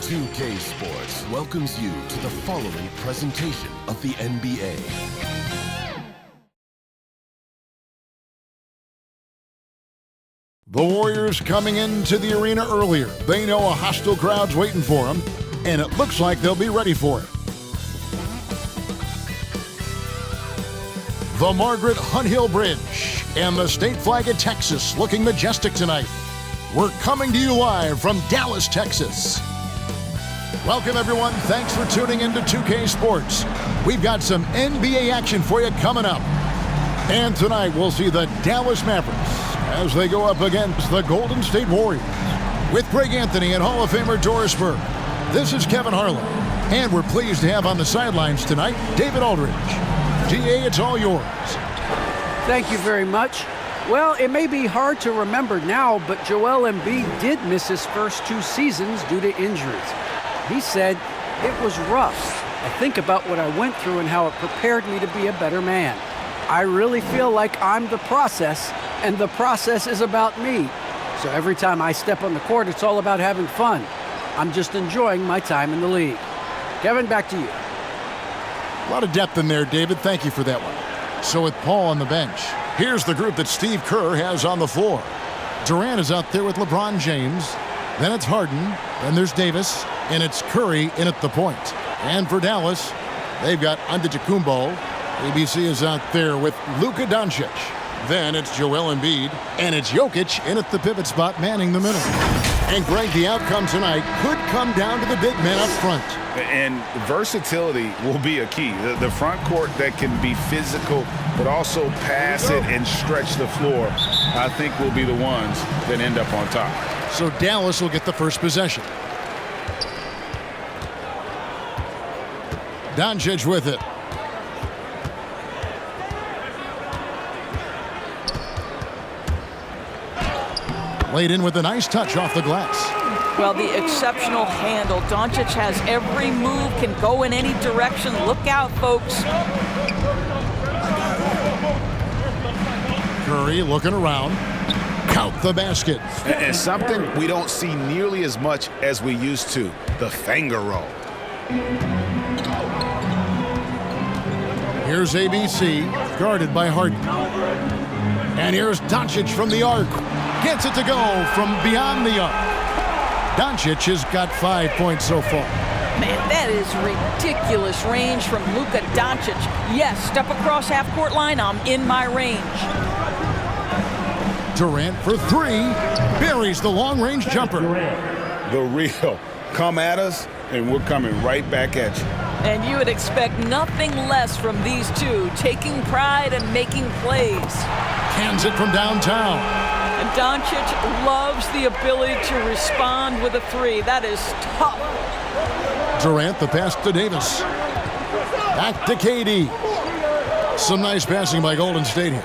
2K Sports welcomes you to the following presentation of the NBA. The Warriors coming into the arena earlier. They know a hostile crowd's waiting for them, and it looks like they'll be ready for it. The Margaret Hunt Hill Bridge and the state flag of Texas looking majestic tonight. We're coming to you live from Dallas, Texas. Welcome, everyone. Thanks for tuning into 2K Sports. We've got some NBA action for you coming up. And tonight we'll see the Dallas Mavericks as they go up against the Golden State Warriors. With Greg Anthony and Hall of Famer Doris Burke, this is Kevin Harlan. And we're pleased to have on the sidelines tonight David Aldridge. DA, it's all yours. Thank you very much. Well, it may be hard to remember now, but Joel Embiid did miss his first 2 seasons due to injuries. He said, "It was rough. I think about what I went through and how it prepared me to be a better man. I really feel like I'm the process, and the process is about me. So every time I step on the court, it's all about having fun. I'm just enjoying my time in the league." Kevin, back to you. A lot of depth in there, David. Thank you for that one. So with Paul on the bench, here's the group that Steve Kerr has on the floor. Durant is out there with LeBron James. Then it's Harden. Then there's Davis. And it's Curry in at the point. And for Dallas, they've got Adetokunbo. ABC is out there with Luka Then it's Joel Embiid. And it's Jokic in at the pivot spot, manning the middle. And Greg, the outcome tonight could come down to the big man up front. And versatility will be a key. The front court that can be physical, but also pass it and stretch the floor, I think will be the ones that end up on top. So Dallas will get the first possession. Doncic with it. Laid in with a nice touch off the glass. Well, the exceptional handle. Doncic has every move, can go in any direction. Look out, folks. Curry looking around. Count the basket. And something we don't see nearly as much as we used to, the finger roll. Here's ABC, guarded by Harden. And here's Doncic from the arc. Gets it to go from beyond the arc. Doncic has got 5 points so far. Man, that is ridiculous range from Luka Doncic. Yes, step across half-court line, I'm in my range. Durant for 3, buries the long-range jumper. The real. Come at us, and we're coming right back at you. And you would expect nothing less from these two, taking pride and making plays. Cans it from downtown. And Doncic loves the ability to respond with a 3. That is tough. Durant, the pass to Davis. Back to KD. Some nice passing by Golden State here.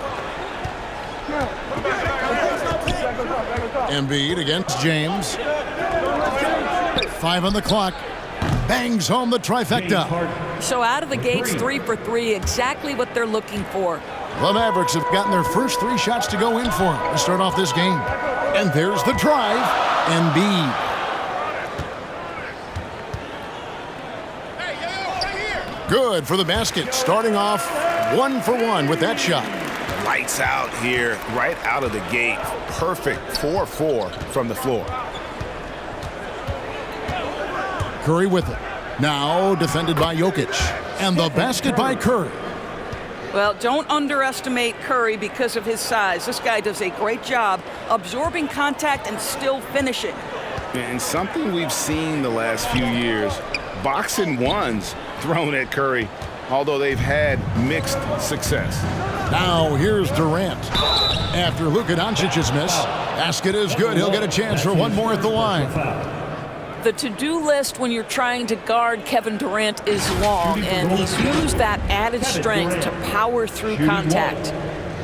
Embiid against James. 5 on the clock. Bangs home the trifecta. So out of the gates, 3 for 3, exactly what they're looking for. The Mavericks have gotten their first 3 shots to go in for them to start off this game. And there's the drive. Embiid. Good for the basket. Starting off 1 for 1 with that shot. Lights out here, right out of the gate. Perfect 4-4 from the floor. Curry with it. Now defended by Jokic. And the basket by Curry. Well, don't underestimate Curry because of his size. This guy does a great job absorbing contact and still finishing. And something we've seen the last few years, boxing ones thrown at Curry, although they've had mixed success. Now here's Durant. After Luka Doncic's miss, basket is good. He'll get a chance for 1 more at the line. The to-do list when you're trying to guard Kevin Durant is long, and he's used that added strength to power through contact.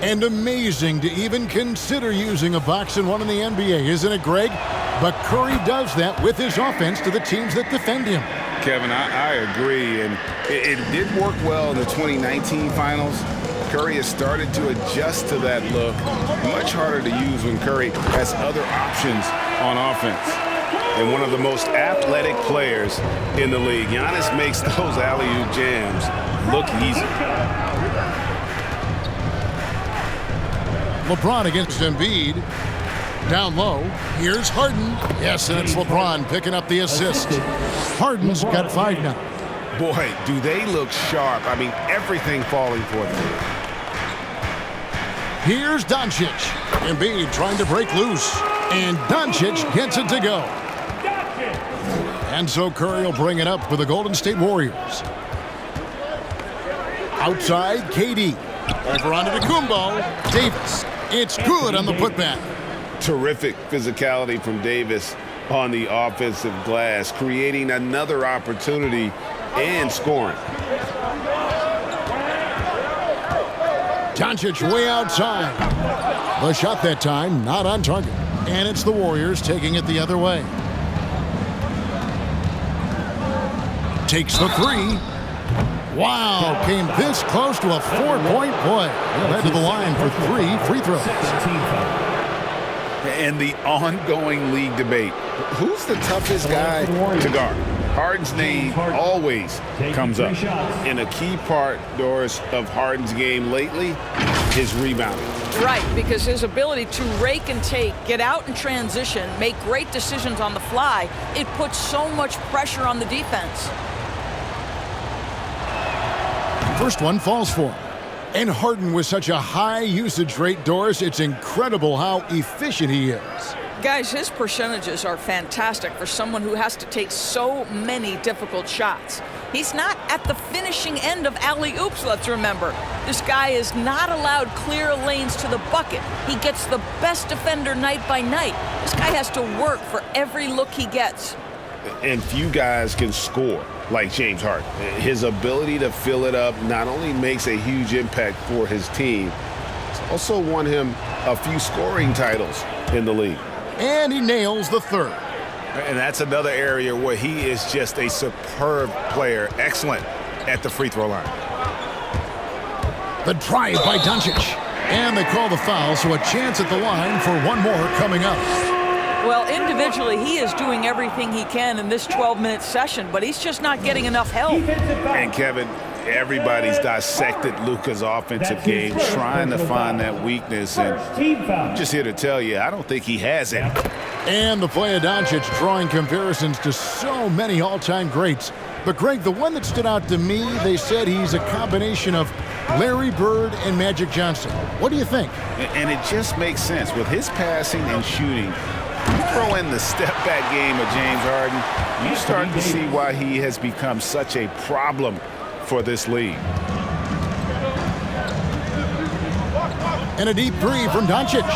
And amazing to even consider using a boxing one in the NBA, isn't it, Greg? But Curry does that with his offense to the teams that defend him. Kevin, I agree, and it did work well in the 2019 finals. Curry has started to adjust to that look. Much harder to use when Curry has other options on offense. and one of the most athletic players in the league. Giannis makes those alley-oop jams look easy. LeBron against Embiid. Down low. Here's Harden. Yes, and it's LeBron picking up the assist. Harden's got 5 now. Boy, do they look sharp. I mean, everything falling for them. Here's Doncic. Embiid trying to break loose. And Doncic gets it to go. And so Curry will bring it up for the Golden State Warriors. Outside, KD. Over onto Adetokunbo. Davis. It's good on the putback. Terrific physicality from Davis on the offensive glass, creating another opportunity and scoring. Doncic way outside. The shot that time, not on target. And it's the Warriors taking it the other way. Takes the 3. Wow, came this close to a 4-point play. He'll head to the line for 3 free throws. And the ongoing league debate. Who's the toughest guy to guard? Harden's name always comes up. And a key part, Doris, of Harden's game lately is rebounding. Right, because his ability to rake and take, get out in transition, make great decisions on the fly, it puts so much pressure on the defense. First one falls for him. And Harden with such a high usage rate, Doris, it's incredible how efficient he is. Guys, his percentages are fantastic for someone who has to take so many difficult shots. He's not at the finishing end of alley-oops, let's remember. This guy is not allowed clear lanes to the bucket. He gets the best defender night by night. This guy has to work for every look he gets. And few guys can score like James Harden. His ability to fill it up not only makes a huge impact for his team, it's also won him a few scoring titles in the league. And he nails the 3rd. And that's another area where he is just a superb player, excellent at the free throw line. The drive by Doncic. And they call the foul, so a chance at the line for one more coming up. Well, individually, he is doing everything he can in this 12-minute session, but he's just not getting enough help. And Kevin, everybody's dissected Luka's offensive game, trying to find that weakness. And I'm just here to tell you, I don't think he has it. And the play of Doncic drawing comparisons to so many all-time greats. But Greg, the one that stood out to me, they said he's a combination of Larry Bird and Magic Johnson. What do you think? And it just makes sense. With his passing and shooting, you throw in the step-back game of James Harden, you start to see why he has become such a problem for this league. And a deep 3 from Doncic.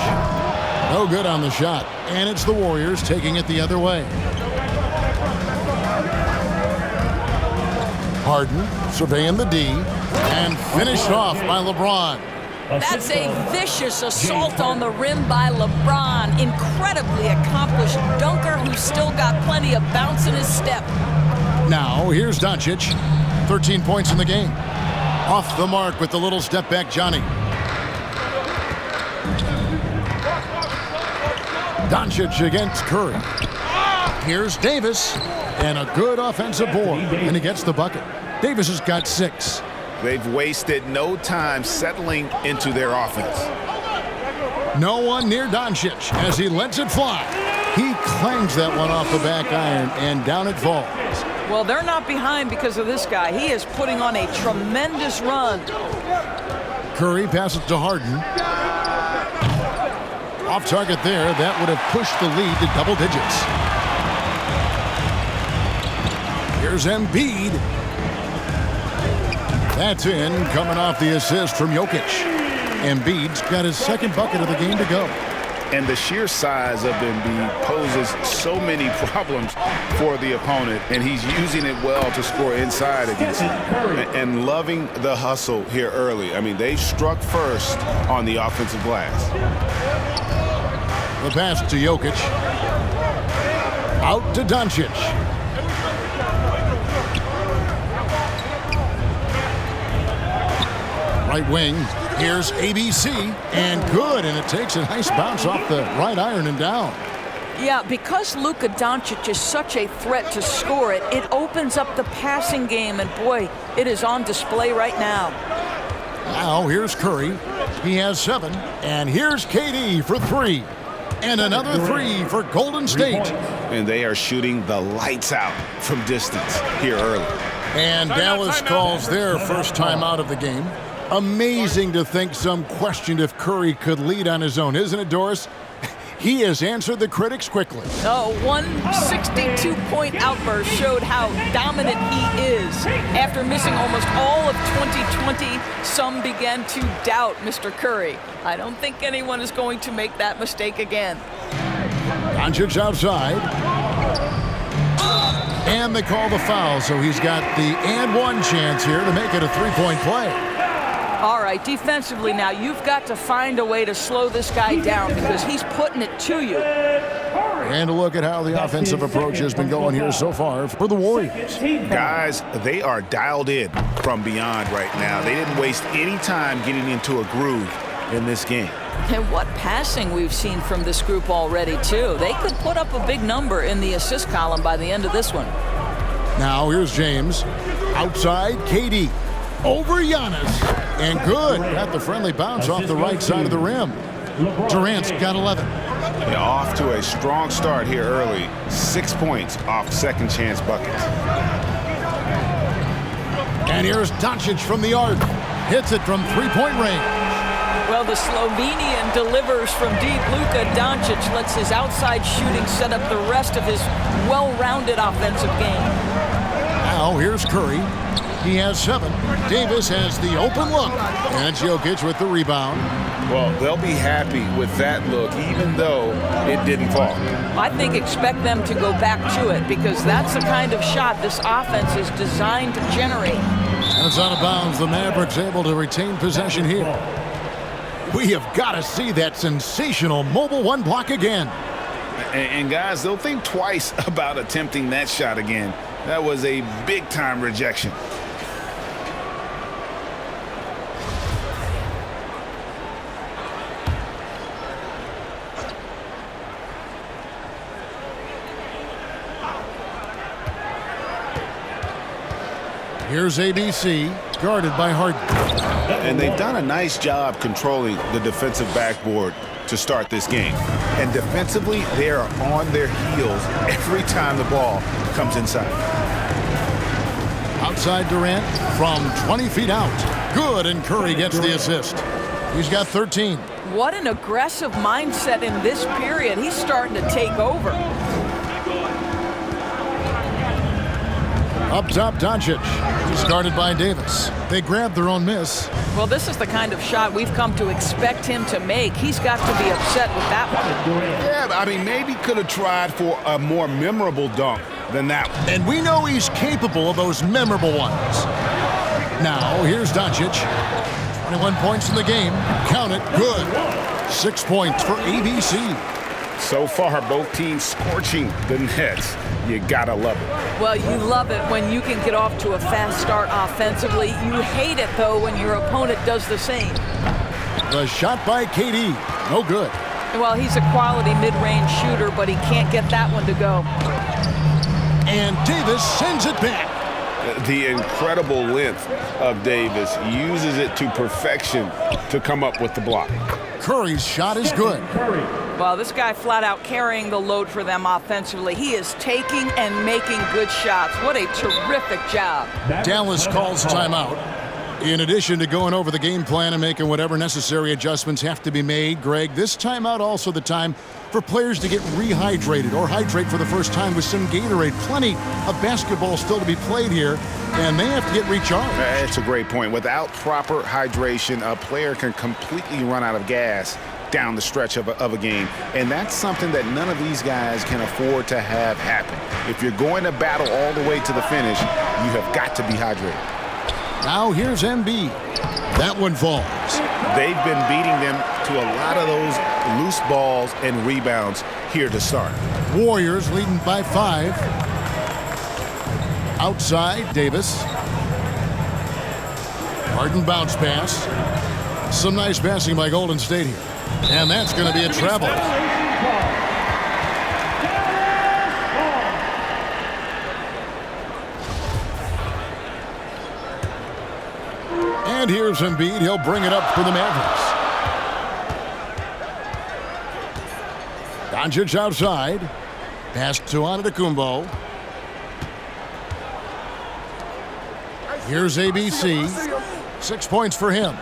No good on the shot. And it's the Warriors taking it the other way. Harden surveying the D and finished off by LeBron. That's a vicious assault on the rim by LeBron. Incredibly accomplished dunker who's still got plenty of bounce in his step. Now, here's Doncic. 13 points in the game. Off the mark with the little step back, Johnny. Doncic against Curry. Here's Davis. And a good offensive board. And he gets the bucket. Davis has got 6. They've wasted no time settling into their offense. No one near Doncic as he lets it fly. He clangs that one off the back iron, and down it falls. Well, they're not behind because of this guy. He is putting on a tremendous run. Curry passes to Harden. Off target there. That would have pushed the lead to double digits. Here's Embiid. That's in, coming off the assist from Jokic. Embiid's got his 2nd bucket of the game to go. And the sheer size of Embiid poses so many problems for the opponent, and he's using it well to score inside against him. And loving the hustle here early. I mean, they struck first on the offensive glass. The pass to Jokic. Out to Doncic. Right wing, here's ABC, and good, and it takes a nice bounce off the right iron and down. Yeah, because Luka Doncic is such a threat to score it, it opens up the passing game, and boy, it is on display right now. Now here's Curry. He has 7. And here's KD for 3. And another 3 for Golden State. And they are shooting the lights out from distance here early. And Dallas calls their first time out of the game. Amazing to think some questioned if Curry could lead on his own, isn't it, Doris? He has answered the critics quickly. One 62-point outburst showed how dominant he is. After missing almost all of 2020, some began to doubt Mr. Curry. I don't think anyone is going to make that mistake again. Doncic outside. And they call the foul, so he's got the and one chance here to make it a 3-point play. All right, defensively now, you've got to find a way to slow this guy down because he's putting it to you. And a look at how the offensive approach has been going here so far for the Warriors. Guys, they are dialed in from beyond right now. They didn't waste any time getting into a groove in this game. And what passing we've seen from this group already, too. They could put up a big number in the assist column by the end of this one. Now here's James. Outside, KD. Over Giannis. And good. Got the friendly bounce off the right side of the rim. Durant's got 11. Yeah, off to a strong start here early. 6 points off second chance buckets. And here's Doncic from the arc. Hits it from 3-point range. Well, the Slovenian delivers from deep. Luka Doncic lets his outside shooting set up the rest of his well-rounded offensive game. Now here's Curry. He has 7. Davis has the open look. And Jokic with the rebound. Well, they'll be happy with that look, even though it didn't fall. I think expect them to go back to it because that's the kind of shot this offense is designed to generate. And it's out of bounds. The Mavericks able to retain possession here. We have got to see that sensational mobile one block again. And guys, they'll think twice about attempting that shot again. That was a big-time rejection. Here's ABC, guarded by Harden. And they've done a nice job controlling the defensive backboard to start this game. And defensively, they are on their heels every time the ball comes inside. Outside Durant from 20 feet out. Good, and Curry gets the assist. He's got 13. What an aggressive mindset in this period. He's starting to take over. Up top, Doncic. He's guarded by Davis. They grab their own miss. Well, this is the kind of shot we've come to expect him to make. He's got to be upset with that one. Yeah, I mean, maybe could have tried for a more memorable dunk than that one. And we know he's capable of those memorable ones. Now, here's Doncic. 21 points in the game. Count it. Good. 6 points for ABC. So far, both teams scorching the Nets. You gotta love it. Well, you love it when you can get off to a fast start offensively. You hate it, though, when your opponent does the same. The shot by KD. No good. Well, he's a quality mid-range shooter, but he can't get that one to go. And Davis sends it back. The incredible length of Davis uses it to perfection to come up with the block. Curry's shot is good. Well, this guy flat out carrying the load for them offensively. He is taking and making good shots. What a terrific job. Dallas calls timeout. In addition to going over the game plan and making whatever necessary adjustments have to be made, Greg, this timeout also the time for players to get rehydrated or hydrate for the first time with some Gatorade. Plenty of basketball still to be played here, and they have to get recharged. That's a great point. Without proper hydration, a player can completely run out of gas down the stretch of a game, and that's something that none of these guys can afford to have happen. If you're going to battle all the way to the finish, you have got to be hydrated. Now here's MB. That one falls. They've been beating them to a lot of those loose balls and rebounds here to start. Warriors leading by 5. Outside, Davis. Harden bounce pass. Some nice passing by Golden State here. And that's going to be a travel. And here's Embiid. He'll bring it up for the Mavericks. Doncic outside. Pass to Adetokunbo. Here's ABC. 6 points for him.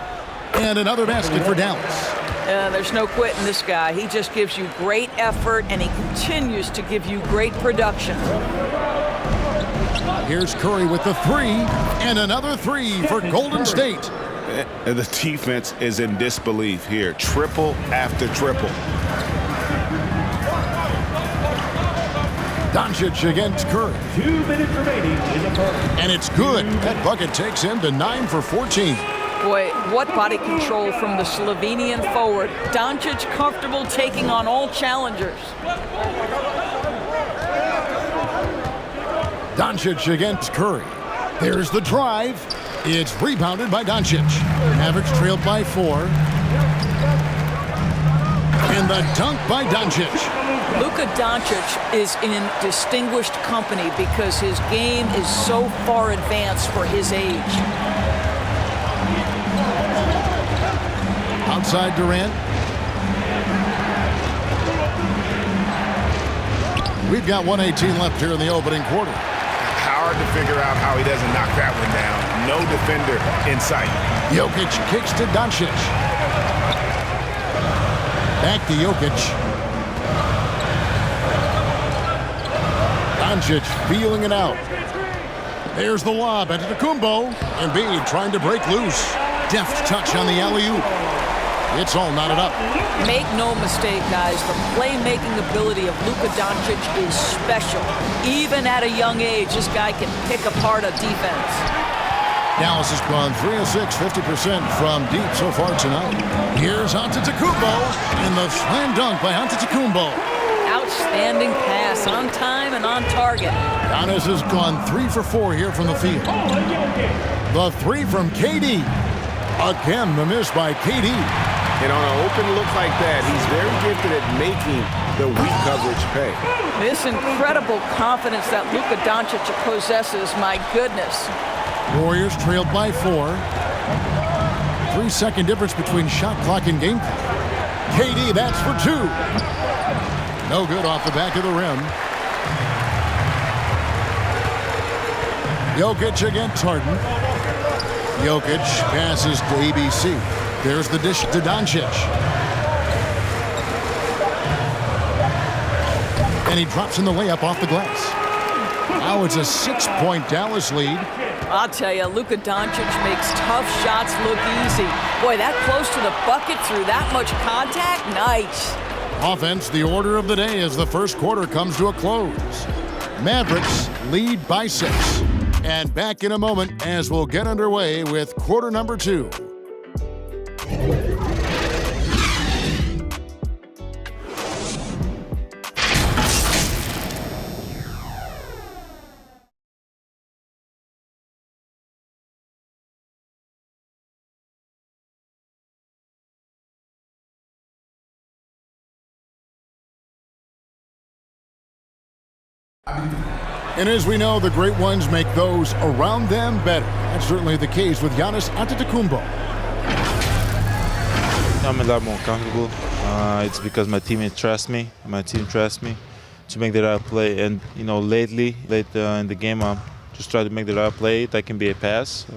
And another basket for Dallas. There's no quitting this guy. He just gives you great effort, and he continues to give you great production. Here's Curry with the three, and another three for Golden State. The defense is in disbelief here. Triple after triple. Doncic against Curry. 2 minutes remaining in the first. And it's good. That bucket takes him to 9 for 14. Boy, what body control from the Slovenian forward. Doncic comfortable taking on all challengers. Doncic against Curry. There's the drive. It's rebounded by Doncic. Mavericks trailed by 4. And the dunk by Doncic. Luka Doncic is in distinguished company because his game is so far advanced for his age. Outside Durant. We've got 1:18 left here in the opening quarter. Hard to figure out how he doesn't knock that one down. No defender in sight. Jokic kicks to Doncic. Back to Jokic. Doncic feeling it out. There's the lob. Adetokunbo. Embiid trying to break loose. Deft touch on the alley-oop. It's all knotted up. Make no mistake, guys, the playmaking ability of Luka Doncic is special. Even at a young age, this guy can pick apart a defense. Dallas has gone 3 of 6, 50% from deep so far tonight. Here's Adetokunbo, and the slam dunk by Adetokunbo. Outstanding pass, on time and on target. Giannis has gone 3 for 4 here from the field. The three from KD. Again, the miss by KD. And on an open look like that, he's very gifted at making the weak coverage pay. This incredible confidence that Luka Doncic possesses, my goodness. Warriors trailed by 4. 3-second difference between shot clock and game clock. KD, that's for 2. No good off the back of the rim. Jokic against Harden. Jokic passes to ABC. There's the dish to Doncic. And he drops in the layup off the glass. Now it's a 6-point Dallas lead. I'll tell you, Luka Doncic makes tough shots look easy. Boy, that close to the bucket through that much contact, nice. Offense, the order of the day as the first quarter comes to a close. Mavericks lead by 6. And back in a moment as we'll get underway with quarter number 2. And as we know, the great ones make those around them better. That's certainly the case with Giannis Antetokounmpo. I'm a lot more comfortable. It's because my teammates trust me. My team trusts me to make the right play. And, you know, late in the game, I'm just trying to make the right play. That can be a pass.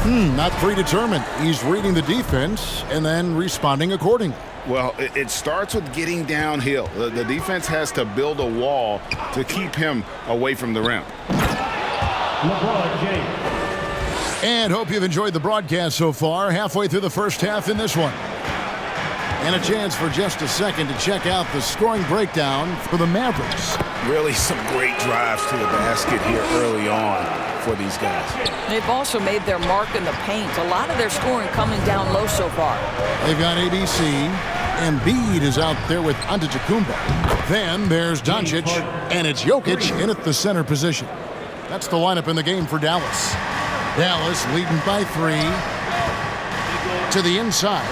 Not predetermined. He's reading the defense and then responding accordingly. Well, it starts with getting downhill. The defense has to build a wall to keep him away from the rim. LeBron James. And hope you've enjoyed the broadcast so far. Halfway through the first half in this one. And a chance for just a second to check out the scoring breakdown for the Mavericks. Really some great drives to the basket here early on for these guys. They've also made their mark in the paint. A lot of their scoring coming down low so far. They've got ABC. Embiid is out there with Antetokounmpo. Then there's Doncic, and it's Jokic in at the center position. That's the lineup in the game for Dallas. Dallas leading by 3 to the inside.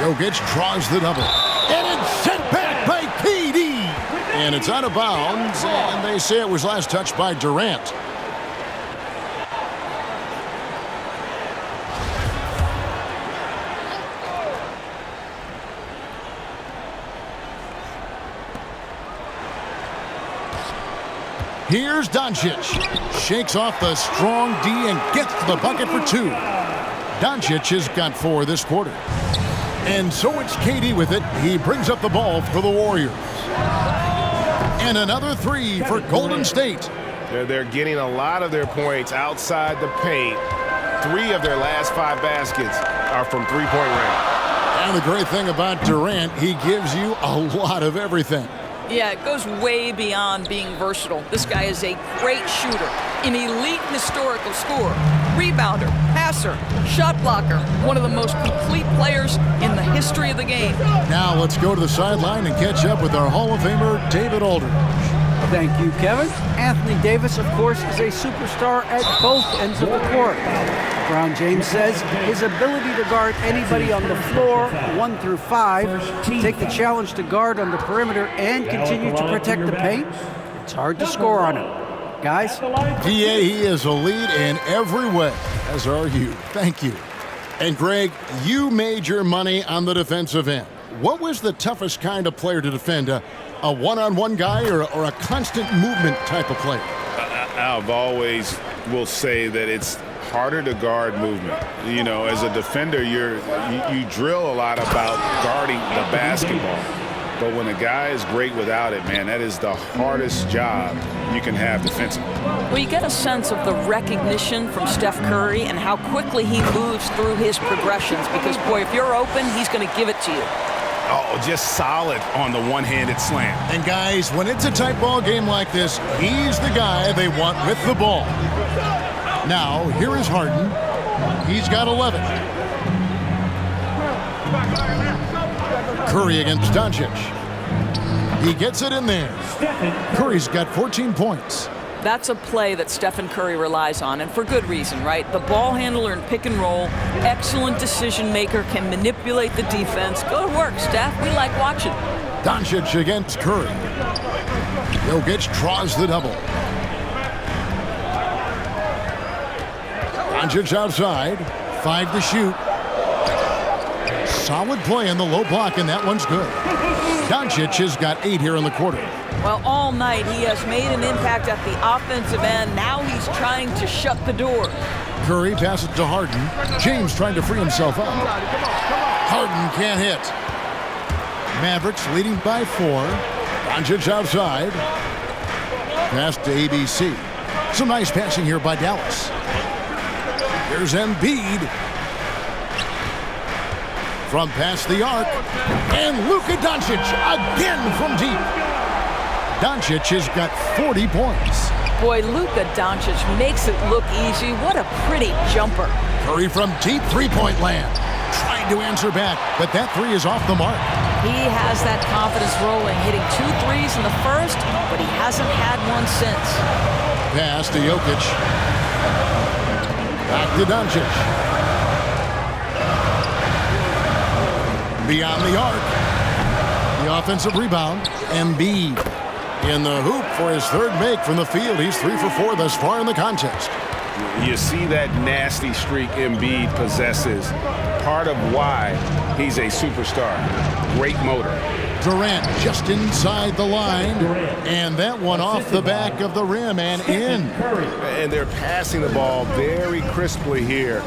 Jokic draws the double. And it's sent back by KD. And it's out of bounds, and they say it was last touched by Durant. Here's Doncic. Shakes off the strong D and gets to the bucket for 2. Doncic has got 4 this quarter. And so it's KD with it. He brings up the ball for the Warriors. And another 3 for Golden State. They're getting a lot of their points outside the paint. 3 of their last 5 baskets are from three-point range. And the great thing about Durant, he gives you a lot of everything. Yeah, it goes way beyond being versatile. This guy is a great shooter, an elite historical scorer, rebounder, passer, shot blocker, one of the most complete players in the history of the game. Now let's go to the sideline and catch up with our Hall of Famer, David Aldridge. Thank you, Kevin. Anthony Davis, of course, is a superstar at both ends of the court. LeBron James says his ability to guard anybody on the floor, 1 through 5, take the challenge to guard on the perimeter and continue to protect the paint, it's hard to score on him. Guys? PA, he is elite in every way, as are you. Thank you. And Greg, you made your money on the defensive end. What was the toughest kind of player to defend? A one-on-one guy or a constant movement type of player? I've always will say that it's harder to guard movement. You know, as a defender, you drill a lot about guarding the basketball. But when a guy is great without it, man, that is the hardest job you can have defensively. Well, you get a sense of the recognition from Steph Curry and how quickly he moves through his progressions because, boy, if you're open, he's going to give it to you. Oh, just solid on the one-handed slam. And guys, when it's a tight ball game like this, he's the guy they want with the ball. Now, here is Harden. He's got 11. Curry against Doncic. He gets it in there. Curry's got 14 points. That's a play that Stephen Curry relies on, and for good reason, right? The ball handler in pick and roll, excellent decision maker, can manipulate the defense. Go to work, Steph. We like watching. Doncic against Curry. Jokic draws the double. Doncic outside. 5 to shoot. Solid play in the low block, and that one's good. Doncic has got 8 here in the quarter. Well, all night he has made an impact at the offensive end. Now he's trying to shut the door. Curry passes to Harden. James trying to free himself up. Harden can't hit. Mavericks leading by 4. Doncic outside. Pass to ABC. Some nice passing here by Dallas. Here's Embiid. From past the arc. And Luka Doncic again from deep. Doncic has got 40 points. Boy, Luka Doncic makes it look easy. What a pretty jumper. Curry from deep three-point land. Trying to answer back, but that 3 is off the mark. He has that confidence rolling, hitting 2 threes in the first, but he hasn't had one since. Pass to Jokic. Back to Doncic. Beyond the arc. The offensive rebound. Embiid in the hoop for his 3rd make from the field. He's 3 for 4 thus far in the contest. You see that nasty streak Embiid possesses. Part of why he's a superstar. Great motor. Durant just inside the line. And that one off the back of the rim and in. And they're passing the ball very crisply here.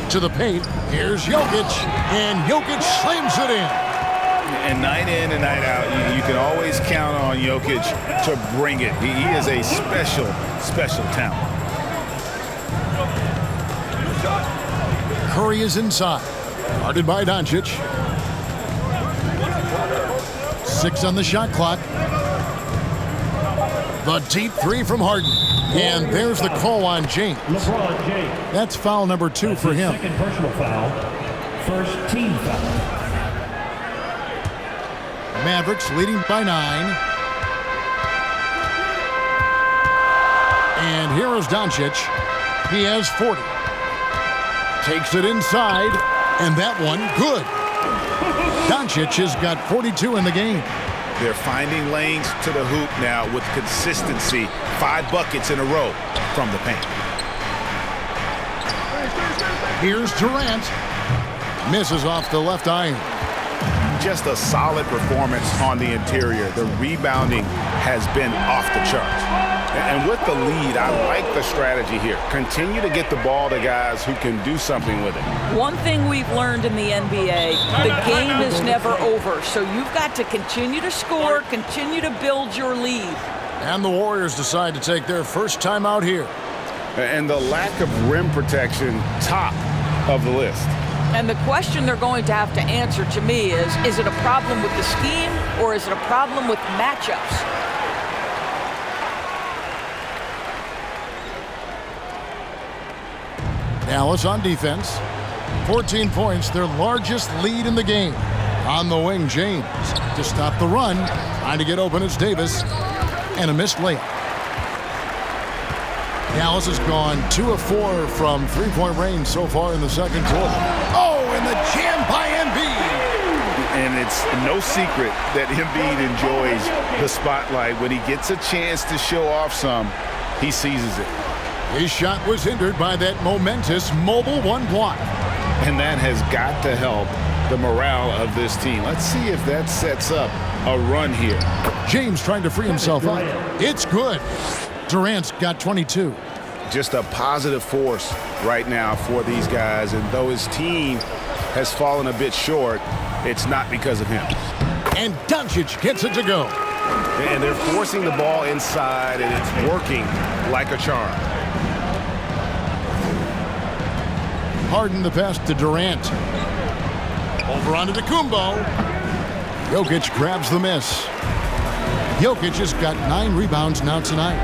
To the paint. Here's Jokic. And Jokic slams it in. And night in and night out, you can always count on Jokic to bring it. He is a special, special talent. Curry is inside. Guarded by Doncic. 6 on the shot clock. The deep 3 from Harden. And there's the call on James. LeBron James. That's foul number 2 for him. Second personal foul. First team foul. Mavericks leading by 9. And here is Doncic. He has 40. Takes it inside, and that one good. Doncic has got 42 in the game. They're finding lanes to the hoop now with consistency. 5 buckets in a row from the paint. Here's Durant. Misses off the left iron. just a solid performance on the interior. The rebounding has been off the charts. And with the lead, I like the strategy here. Continue to get the ball to guys who can do something with it. One thing we've learned in the NBA, the game is never over. So you've got to continue to score, continue to build your lead. And the Warriors decide to take their first time out here. And the lack of rim protection, top of the list. And the question they're going to have to answer to me is it a problem with the scheme or is it a problem with matchups? Dallas on defense. 14 points, their largest lead in the game. On the wing, James to stop the run. Trying to get open, it's Davis. And a missed layup. Dallas has gone 2 of 4 from three-point range so far in the second quarter. Oh, and the jam by Embiid. And it's no secret that Embiid enjoys the spotlight. When he gets a chance to show off some, he seizes it. His shot was hindered by that momentous mobile one block. And that has got to help the morale of this team. Let's see if that sets up a run here. James trying to free himself up. It's good. Durant's got 22. Just a positive force right now for these guys. And though his team has fallen a bit short, it's not because of him. And Doncic gets it to go. And they're forcing the ball inside, and it's working like a charm. Harden the pass to Durant. Over onto Adetokunbo. Jokic grabs the miss. Jokic has got 9 rebounds now tonight.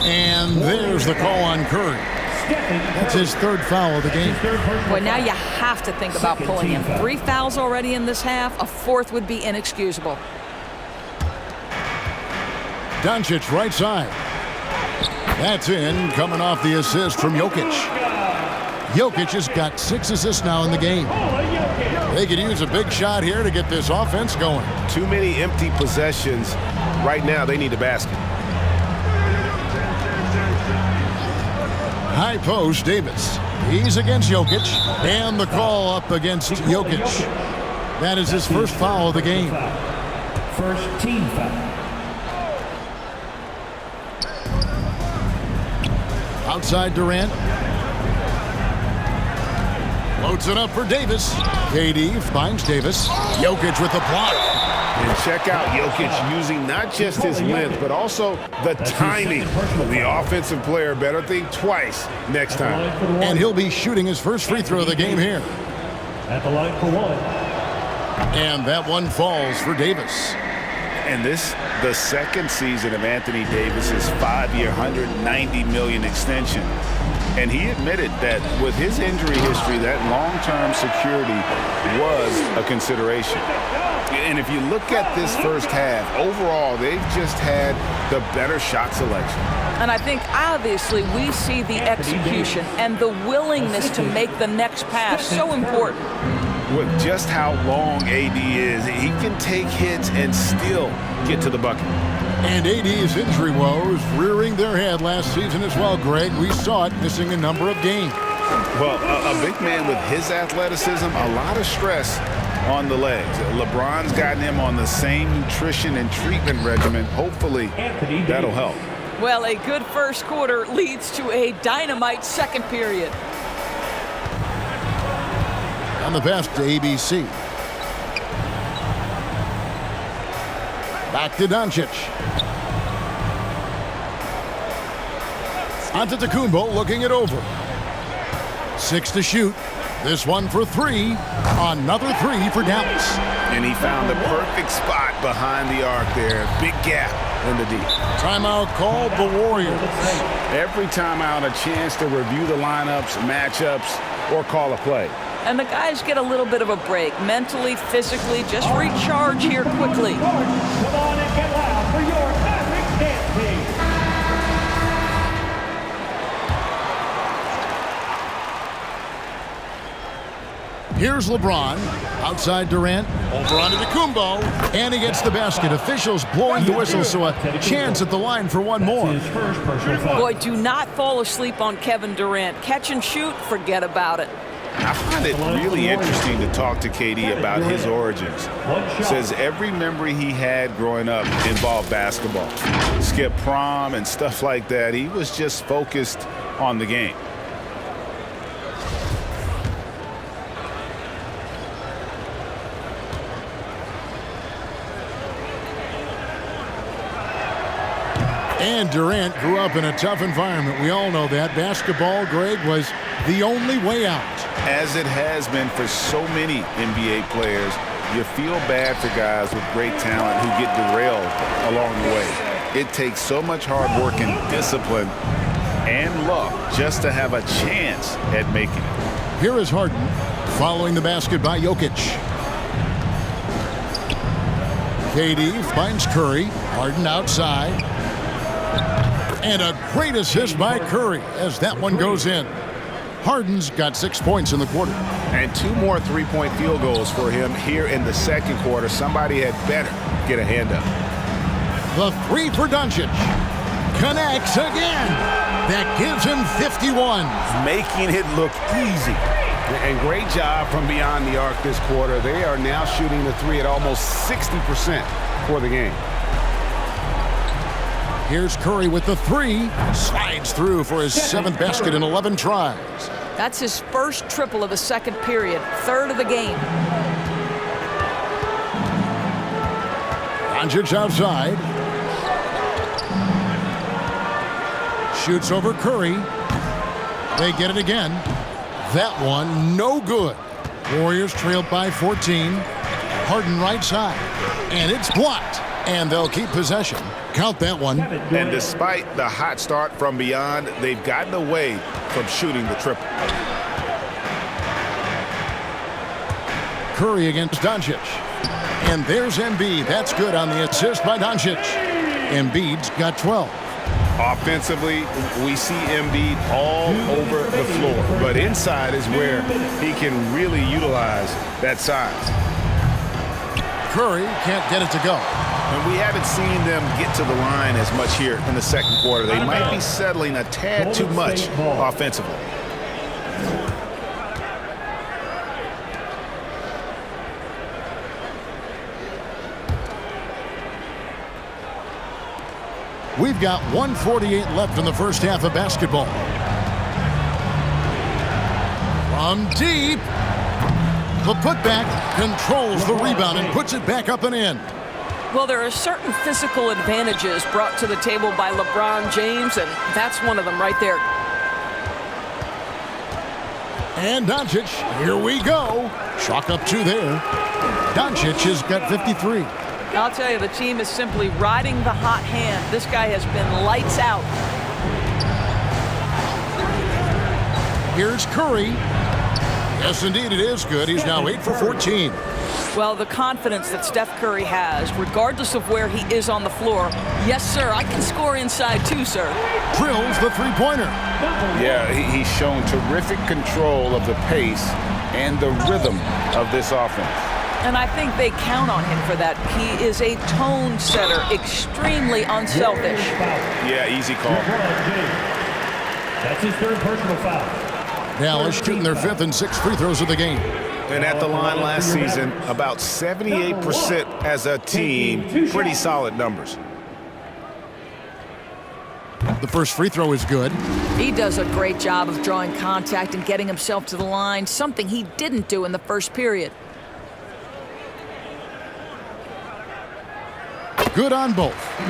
And there's the call on Curry. That's his 3rd foul of the game. Boy, now you have to think about pulling him. 3 fouls already in this half. A 4th would be inexcusable. Doncic right side. That's in, coming off the assist from Jokic. Jokic has got 6 assists now in the game. They could use a big shot here to get this offense going. Too many empty possessions. Right now, they need a basket. High post, Davis. He's against Jokic. And the call up against Jokic. That is his 1st foul of the game. First team foul. Outside Durant. Loads it up for Davis. KD finds Davis. Jokic with the block. And check out Jokic using not just his length, but also the timing. The offensive player better think twice next time. And he'll be shooting his first free throw of the game here. At the line for 1. And that one falls for Davis. And this, the 2nd season of Anthony Davis's 5-year, $190 million extension. And he admitted that with his injury history, that long-term security was a consideration. And if you look at this first half, overall, they've just had the better shot selection. And I think, obviously, we see the execution and the willingness to make the next pass so important. With just how long AD is, he can take hits and still get to the bucket. And AD's injury woes rearing their head last season as well, Greg. We saw it missing a number of games. Well, a big man with his athleticism, a lot of stress on the legs. LeBron's gotten him on the same nutrition and treatment regimen. Hopefully, that'll help. Well, a good first quarter leads to a dynamite second period. On the pass to ABC. Back to Doncic. Adetokunbo looking it over. 6 to shoot. This one for 3. Another 3 for Dallas. And he found the perfect spot behind the arc there. Big gap in the D. Timeout called the Warriors. Every timeout, a chance to review the lineups, matchups, or call a play. And the guys get a little bit of a break, mentally, physically, just recharge here quickly. Come on and get loud for your Maverick dance team. Here's LeBron. Outside Durant. Over onto Adetokunbo. And he gets the basket. Officials blowing the whistle, so a chance at the line for one more. His first personal foul. Boy, do not fall asleep on Kevin Durant. Catch and shoot, forget about it. I find it really interesting to talk to KD about his origins. Says every memory he had growing up involved basketball. Skip prom and stuff like that. He was just focused on the game. And Durant grew up in a tough environment. We all know that. Basketball, Greg, was the only way out. As it has been for so many NBA players, you feel bad for guys with great talent who get derailed along the way. It takes so much hard work and discipline and luck just to have a chance at making it. Here is Harden following the basket by Jokic. KD finds Curry. Harden outside. And a great assist by Curry as that one goes in. Harden's got 6 points in the quarter. And 2 more three-point field goals for him here in the second quarter. Somebody had better get a hand up. The three for Doncic. Connects again. That gives him 51. Making it look easy. And great job from beyond the arc this quarter. They are now shooting the three at almost 60% for the game. Here's Curry with the three. Slides through for his 7th basket in 11 tries. That's his first triple of the second period, 3rd of the game. Doncic outside. Shoots over Curry. They get it again. That one, no good. Warriors trailed by 14. Harden right side. And it's blocked. And they'll keep possession. Count that one. And despite the hot start from beyond, they've gotten away from shooting the triple. Curry against Doncic. And there's Embiid. That's good on the assist by Doncic. Embiid's got 12. Offensively, we see Embiid all over the floor. But inside is where he can really utilize that size. Curry can't get it to go. And we haven't seen them get to the line as much here in the second quarter. They might be settling a tad too much offensively. We've got 1:48 left in the first half of basketball. From deep. The putback controls the rebound and puts it back up and in. Well, there are certain physical advantages brought to the table by LeBron James, and that's one of them right there. And Doncic, here we go. Chalk up 2 there. Doncic has got 53. I'll tell you, the team is simply riding the hot hand. This guy has been lights out. Here's Curry. Yes, indeed, it is good. He's now 8 for 14. Well, the confidence that Steph Curry has, regardless of where he is on the floor. Yes, sir, I can score inside too, sir. Drills the three-pointer. Yeah, he's shown terrific control of the pace and the rhythm of this offense. And I think they count on him for that. He is a tone setter, extremely unselfish. Yeah, easy call. That's his 3rd personal foul. Dallas shooting their 5th and 6th free throws of the game. And at the line last season, about 78% as a team. Pretty solid numbers. The first free throw is good. He does a great job of drawing contact and getting himself to the line, something he didn't do in the first period. Good on both.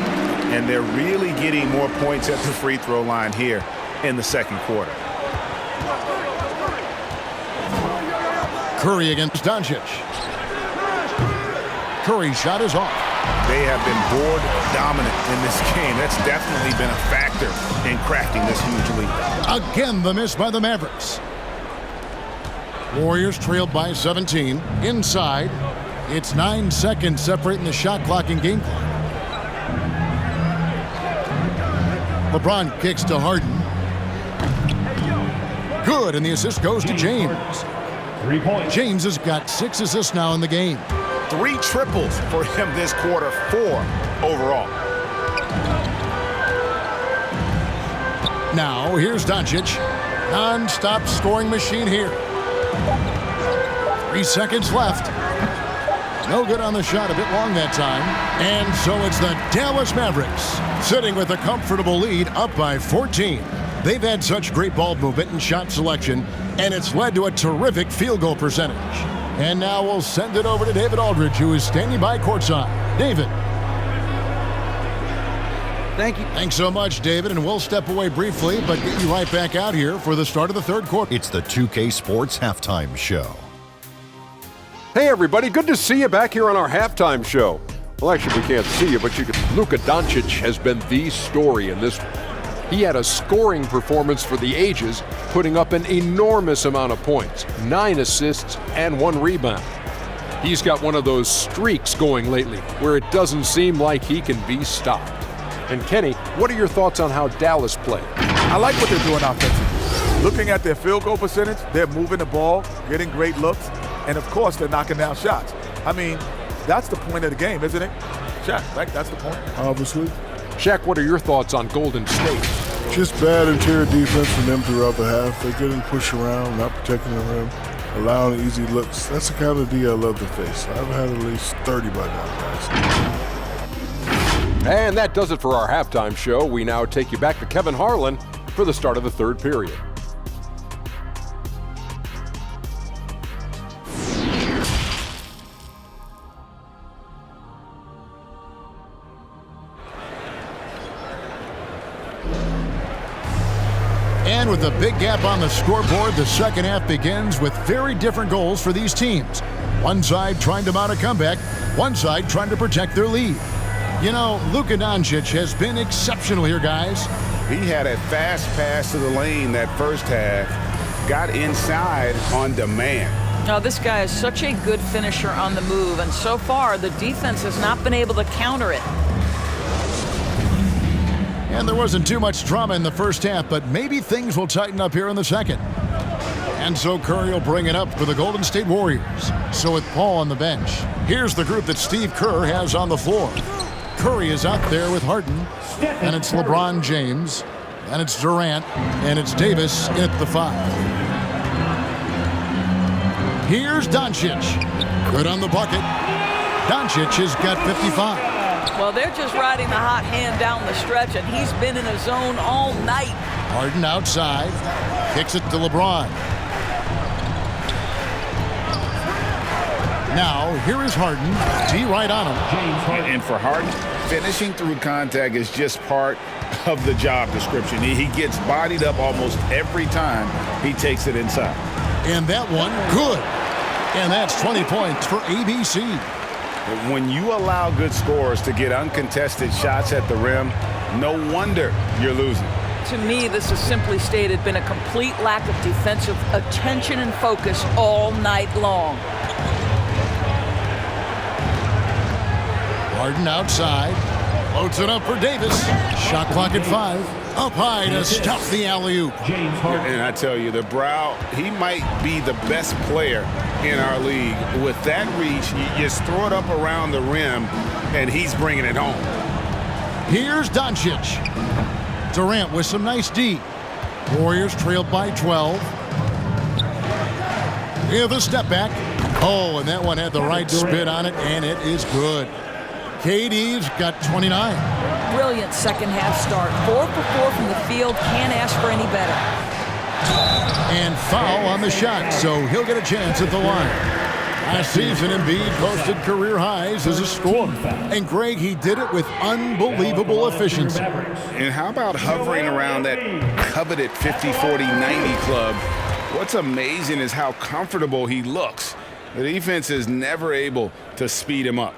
And they're really getting more points at the free throw line here in the second quarter. Curry against Doncic. Curry's shot is off. They have been board dominant in this game. That's definitely been a factor in crafting this huge lead. Again, the miss by the Mavericks. Warriors trailed by 17. Inside, it's 9 seconds separating the shot clock and game clock. LeBron kicks to Harden. Good, and the assist goes to James. 3 points. James has got 6 assists now in the game. 3 triples for him this quarter, 4 overall. Now, here's Doncic. Non-stop scoring machine here. 3 seconds left. No good on the shot, a bit long that time. And so it's the Dallas Mavericks sitting with a comfortable lead, up by 14. They've had such great ball movement and shot selection, and it's led to a terrific field goal percentage. And now we'll send it over to David Aldridge, who is standing by courtside. David. Thank you. Thanks so much, David, and we'll step away briefly, but get you right back out here for the start of the third quarter. It's the 2K Sports Halftime Show. Hey everybody, good to see you back here on our halftime show. Well, actually we can't see you, but Luka Doncic has been the story in this one. He had a scoring performance for the ages, putting up an enormous amount of points, 9 assists and 1 rebound. He's got one of those streaks going lately where it doesn't seem like he can be stopped. And Kenny, what are your thoughts on how Dallas played? I like what they're doing offensively. Looking at their field goal percentage, they're moving the ball, getting great looks, and of course they're knocking down shots. I mean, that's the point of the game, isn't it? Shaq, right? That's the point. Obviously. Shaq, what are your thoughts on Golden State? Just bad interior defense from them throughout the half. They're getting pushed around, not protecting the rim, allowing easy looks. That's the kind of D I love to face. I've had at least 30 by now, guys. And that does it for our halftime show. We now take you back to Kevin Harlan for the start of the third period. And with a big gap on the scoreboard, the second half begins with very different goals for these teams. One side trying to mount a comeback, one side trying to protect their lead. You know, Luka Doncic has been exceptional here, guys. He had a fast pass to the lane that first half, got inside on demand. Now, this guy is such a good finisher on the move, and so far the defense has not been able to counter it. And there wasn't too much drama in the first half, but maybe things will tighten up here in the second. And so Curry will bring it up for the Golden State Warriors. So with Paul on the bench, here's the group that Steve Kerr has on the floor. Curry is out there with Harden, and it's LeBron James, and it's Durant, and it's Davis at the 5. Here's Doncic. Good on the bucket. Doncic has got 55. Well, they're just riding the hot hand down the stretch, and he's been in a zone all night. Harden outside, kicks it to LeBron. Now, here is Harden. D right on him. And for Harden, finishing through contact is just part of the job description. He gets bodied up almost every time he takes it inside. And that one, good. And that's 20 points for ABC. When you allow good scorers to get uncontested shots at the rim, no wonder you're losing. To me, this has simply stated been a complete lack of defensive attention and focus all night long. Harden outside, floats it up for Davis. Shot clock at 5. Up high to stuff the alley-oop. And I tell you, the brow, he might be the best player in our league. With that reach, you just throw it up around the rim, and he's bringing it home. Here's Doncic. Durant with some nice D. Warriors trailed by 12. With a step back. Oh, and that one had the right spin on it, and it is good. KD's got 29. Brilliant second half start. 4 for 4 from the field. Can't ask for any better. And foul on the shot, so he'll get a chance at the line. Last season, Embiid posted career highs as a scorer. And Greg, he did it with unbelievable efficiency. And how about hovering around that coveted 50, 40, 90 club? What's amazing is how comfortable he looks. The defense is never able to speed him up.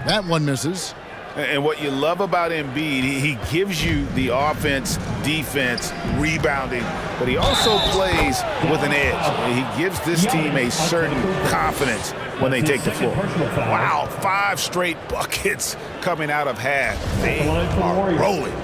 That one misses. And what you love about Embiid, he gives you the offense, defense, rebounding, but he also plays with an edge. He gives this team a certain confidence when they take the floor. Wow, 5 straight buckets coming out of half. They are rolling.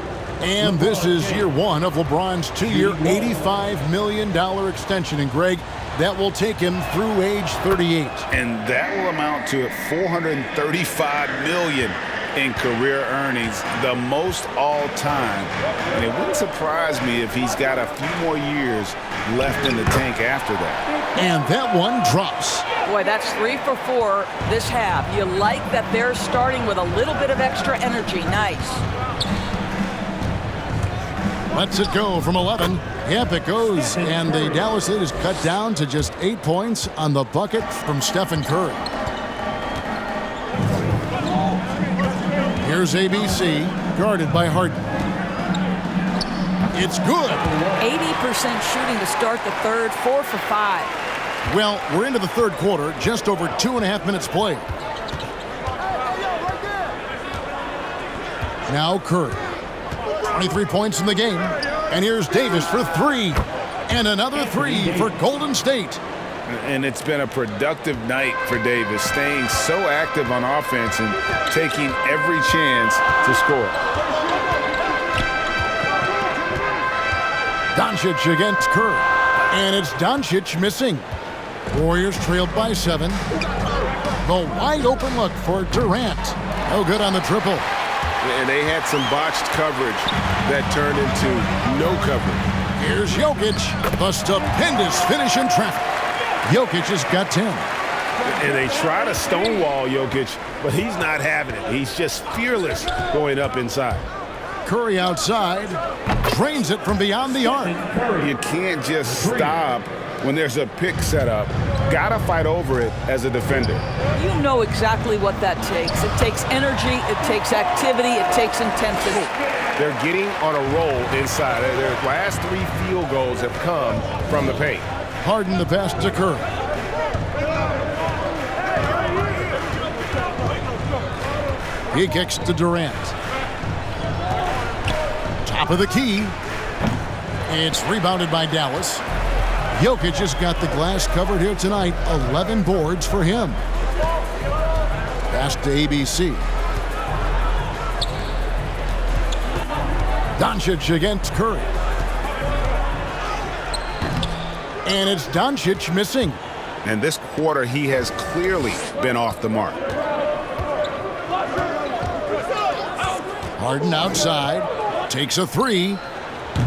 And this is year 1 of LeBron's 2-year, $85 million extension. And Greg, that will take him through age 38. And that will amount to $435 million in career earnings, the most all time. And it wouldn't surprise me if he's got a few more years left in the tank after that. And that one drops. Boy, that's 3 for 4 this half. You like that they're starting with a little bit of extra energy. Nice. Lets it go from 11. Yep, it goes. And the Dallas lead is cut down to just 8 points on the bucket from Stephen Curry. Here's ABC, guarded by Harden. It's good. 80% shooting to start the third, 4 for 5. Well, we're into the third quarter, just over 2.5 minutes played. Now Curry. 23 points in the game. And here's Davis for 3. And another 3 for Golden State. And it's been a productive night for Davis, staying so active on offense and taking every chance to score. Doncic against Curry. And it's Doncic missing. Warriors trailed by 7. The wide open look for Durant. No good on the triple. And they had some botched coverage that turned into no coverage. Here's Jokic. The stupendous finish in traffic. Jokic has got 10. And they try to stonewall Jokic, but he's not having it. He's just fearless going up inside. Curry outside. Drains it from beyond the arc. You can't just stop when there's a pick set up. Gotta fight over it as a defender. You know exactly what that takes. It takes energy, it takes activity, it takes intensity. They're getting on a roll inside. Their last 3 field goals have come from the paint. Harden the pass to Curry. He kicks to Durant. Top of the key. It's rebounded by Dallas. Jokic has got the glass covered here tonight. 11 boards for him. Pass to ABC. Doncic against Curry. And it's Doncic missing. And this quarter, he has clearly been off the mark. Harden outside. Takes a 3.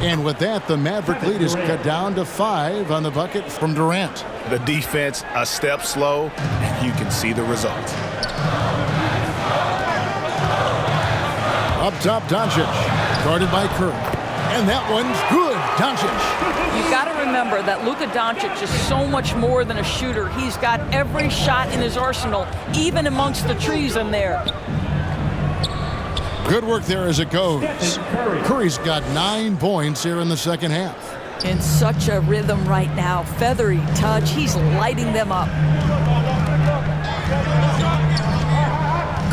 And with that, the Maverick lead is cut down to 5 on the bucket from Durant. The defense a step slow, and you can see the result. Up top, Doncic, guarded by Curry. And that one's good, Doncic. You've got to remember that Luka Doncic is so much more than a shooter. He's got every shot in his arsenal, even amongst the trees in there. Good work there as it goes. Curry's got 9 points here in the second half. In such a rhythm right now. Feathery touch. He's lighting them up.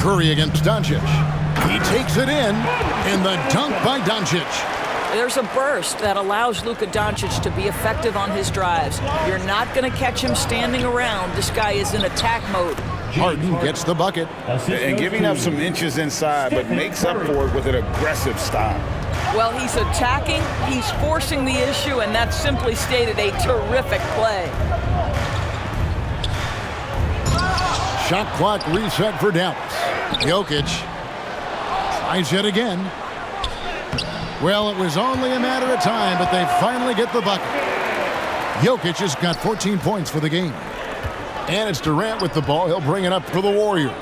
Curry against Doncic. He takes it in, and the dunk by Doncic. There's a burst that allows Luka Doncic to be effective on his drives. You're not going to catch him standing around. This guy is in attack mode. Harden gets the bucket. And giving up some inches inside, but makes up for it with an aggressive style. Well, he's attacking, he's forcing the issue, and that's simply stated a terrific play. Shot clock reset for Dallas. Jokic tries yet again. Well, it was only a matter of time, but they finally get the bucket. Jokic has got 14 points for the game. And it's Durant with the ball. He'll bring it up for the Warriors.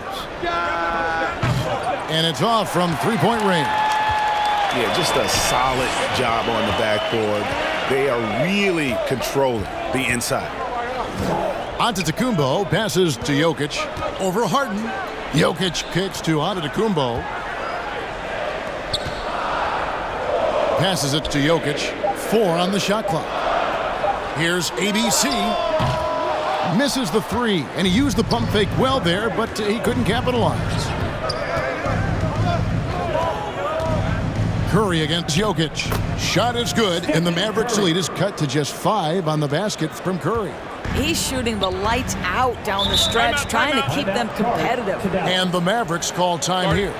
And it's off from three-point range. Yeah, just a solid job on the backboard. They are really controlling the inside. Adetokunbo passes to Jokic. Over Harden. Jokic kicks to Adetokunbo. Passes it to Jokic. 4 on the shot clock. Here's ABC. Misses the 3, and he used the pump fake well there, but he couldn't capitalize. Curry against Jokic. Shot is good, and the Mavericks lead is cut to just 5 on the basket from Curry. He's shooting the lights out down the stretch, trying to keep them competitive. And the Mavericks call time here.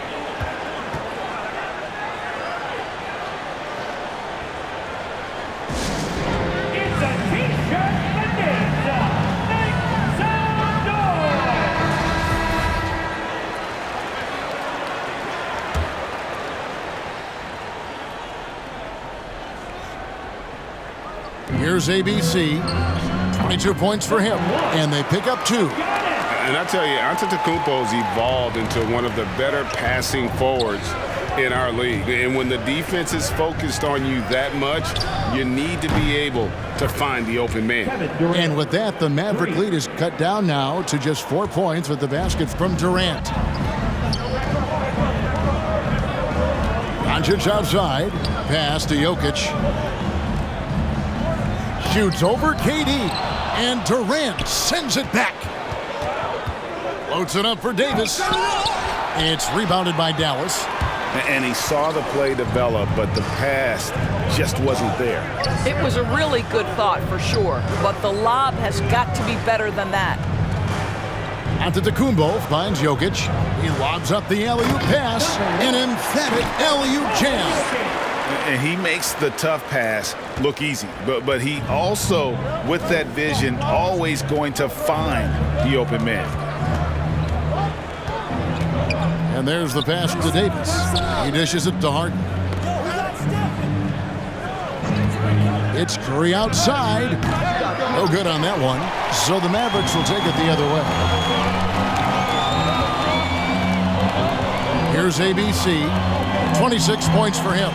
Here's ABC. 22 points for him, and they pick up 2. And I tell you, Adetokunbo's evolved into one of the better passing forwards in our league. And when the defense is focused on you that much, you need to be able to find the open man. And with that, the Maverick lead is cut down now to just 4 points with the basket from Durant. Doncic outside. Pass to Jokic. Shoots over KD. And Durant sends it back. Floats it up for Davis. It's rebounded by Dallas. And he saw the play develop, but the pass just wasn't there. It was a really good thought for sure, but the lob has got to be better than that. Adetokunbo finds Jokic. He lobs up the alley-oop pass. An emphatic alley-oop jam. And he makes the tough pass look easy. But he also, with that vision, always going to find the open man. And there's the pass to Davis. He dishes it to Harden. It's Curry outside. No good on that one. So the Mavericks will take it the other way. Here's ABC. 26 points for him.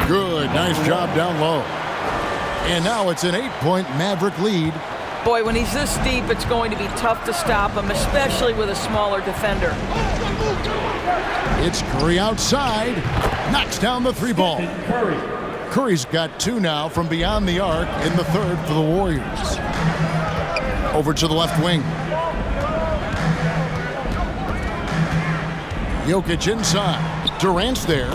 Good. Nice job down low. And now it's an 8-point Maverick lead. Boy, when he's this deep, it's going to be tough to stop him, especially with a smaller defender. It's Curry outside. Knocks down the 3-ball. Curry's got 2 now from beyond the arc in the third for the Warriors. Over to the left wing. Jokic inside. Durant's there.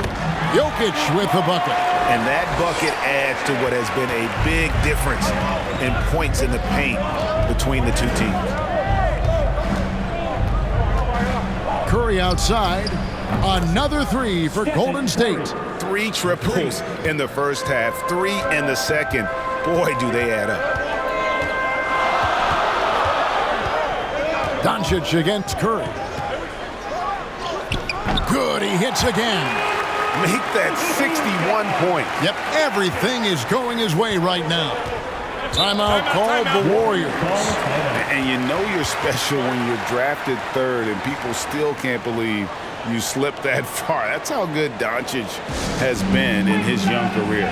Jokic with the bucket. And that bucket adds to what has been a big difference in points in the paint between the two teams. Curry outside. Another 3 for Golden State. 3 triples in the first half, 3 in the second. Boy, do they add up. Doncic against Curry. Good, he hits again. Make that 61 points. Yep, everything is going his way right now. Timeout called the Warriors. And you know you're special when you're drafted 3rd and people still can't believe you slipped that far. That's how good Doncic has been in his young career.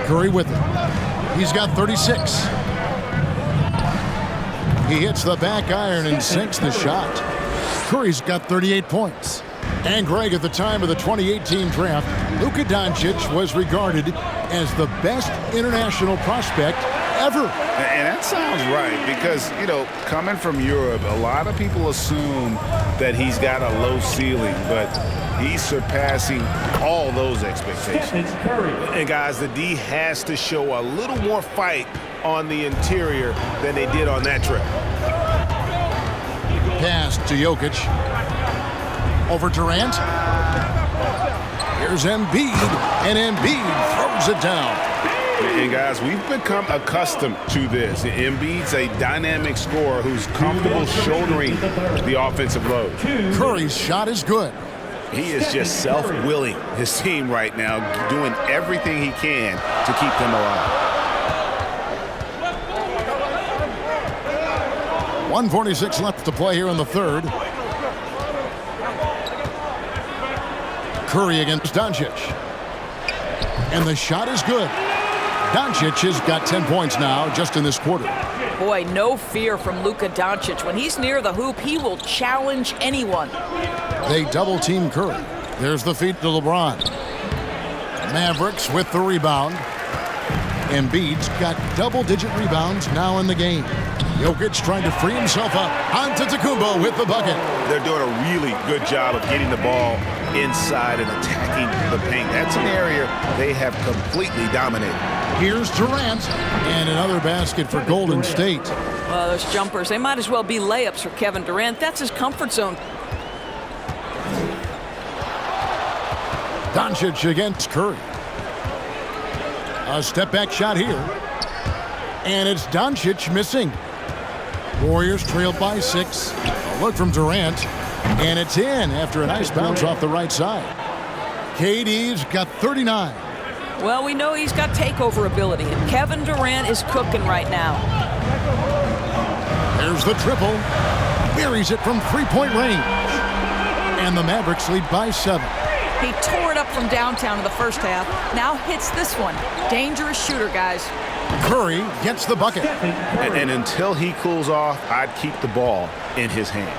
Curry with it. He's got 36. He hits the back iron and sinks the shot. Curry's got 38 points. And Greg, at the time of the 2018 draft, Luka Doncic was regarded as the best international prospect ever. And that sounds right because, you know, coming from Europe, a lot of people assume that he's got a low ceiling, but he's surpassing all those expectations. And guys, the D has to show a little more fight on the interior than they did on that trip. Pass to Jokic. Over Durant. Here's Embiid, and Embiid throws it down. And guys, we've become accustomed to this. Embiid's a dynamic scorer who's comfortable shouldering the offensive load. Curry's shot is good. He is just self-willing his team right now, doing everything he can to keep them alive. 1:46 left to play here in the third. Curry against Doncic. And the shot is good. Doncic has got 10 points now just in this quarter. Boy, no fear from Luka Doncic. When he's near the hoop, he will challenge anyone. They double team Curry. There's the feed to LeBron. Mavericks with the rebound. Embiid's got double-digit rebounds now in the game. Jokic trying to free himself up. Adetokunbo with the bucket. They're doing a really good job of getting the ball inside and attacking the paint. That's an area they have completely dominated. Here's Durant, and another basket for Golden State. Well, those jumpers, they might as well be layups for Kevin Durant. That's his comfort zone. Doncic against Curry. A step-back shot here. And it's Doncic missing. Warriors trail by 6. A look from Durant. And it's in after a nice bounce off the right side. KD's got 39. Well, we know he's got takeover ability, and Kevin Durant is cooking right now. There's the triple. Buries it from three-point range. And the Mavericks lead by 7. He tore it up from downtown in the first half. Now hits this one. Dangerous shooter, guys. Curry gets the bucket. And until he cools off, I'd keep the ball in his hand.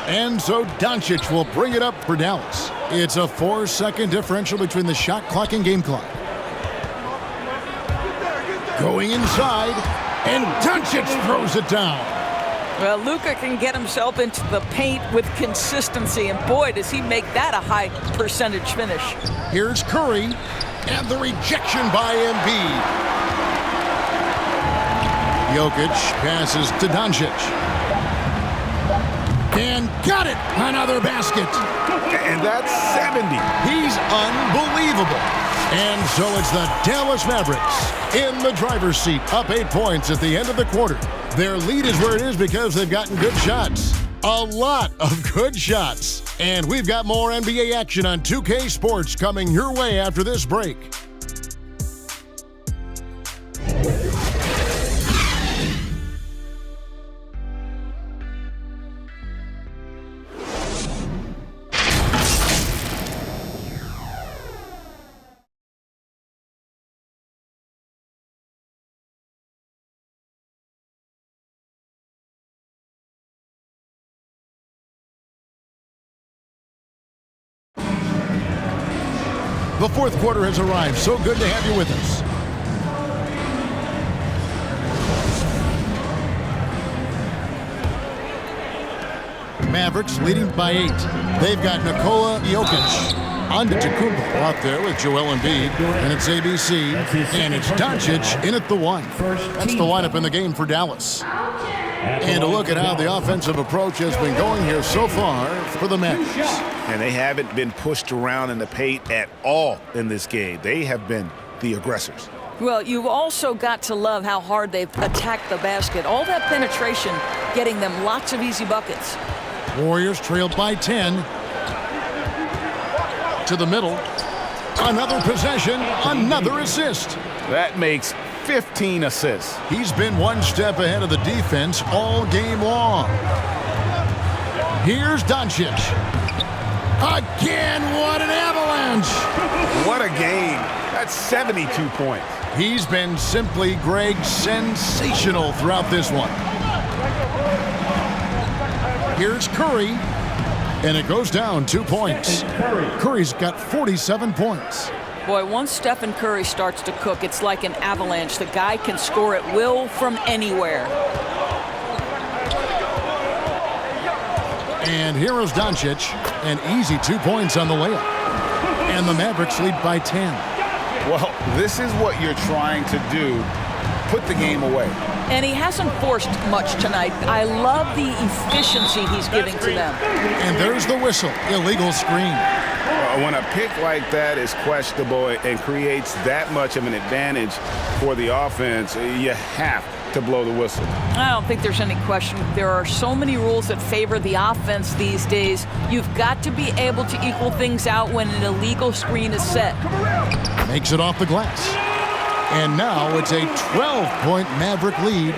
And so Doncic will bring it up for Dallas. It's a 4-second differential between the shot clock and game clock. Going inside, and Doncic throws it down. Well, Luka can get himself into the paint with consistency, and boy, does he make that a high percentage finish. Here's Curry, and the rejection by Embiid. Jokic passes to Doncic. And got it! Another basket. And that's 70. He's unbelievable. And so it's the Dallas Mavericks in the driver's seat, up 8 points at the end of the quarter. Their lead is where it is because they've gotten good shots. A lot of good shots. And we've got more NBA action on 2K Sports coming your way after this break. The fourth quarter has arrived. So good to have you with us. Mavericks leading by 8. They've got Nikola Jokic, Adetokunbo out there with Joel Embiid, and it's ABC, and it's Doncic in at the 1. That's the lineup in the game for Dallas. And a look at how the offensive approach has been going here so far for the Mavericks. And they haven't been pushed around in the paint at all in this game. They have been the aggressors. Well, you've also got to love how hard they've attacked the basket. All that penetration getting them lots of easy buckets. Warriors trailed by 10. To the middle. Another possession, another assist. That makes 15 assists. He's been one step ahead of the defense all game long. Here's Doncic. Again, what an avalanche! What a game. That's 72 points. He's been simply, Greg, sensational throughout this one. Here's Curry, and it goes down 2 points. Curry's got 47 points. Boy, once Stephen Curry starts to cook, it's like an avalanche. The guy can score at will from anywhere. And here is Doncic, an easy 2 points on the layup. And the Mavericks lead by 10. Well, this is what you're trying to do. Put the game away. And he hasn't forced much tonight. I love the efficiency he's giving to them. And there's the whistle. Illegal screen. When a pick like that is questionable and creates that much of an advantage for the offense, you have to blow the whistle. I don't think there's any question. There are so many rules that favor the offense these days. You've got to be able to equal things out when an illegal screen is set. Makes it off the glass. And now it's a 12-point Maverick lead.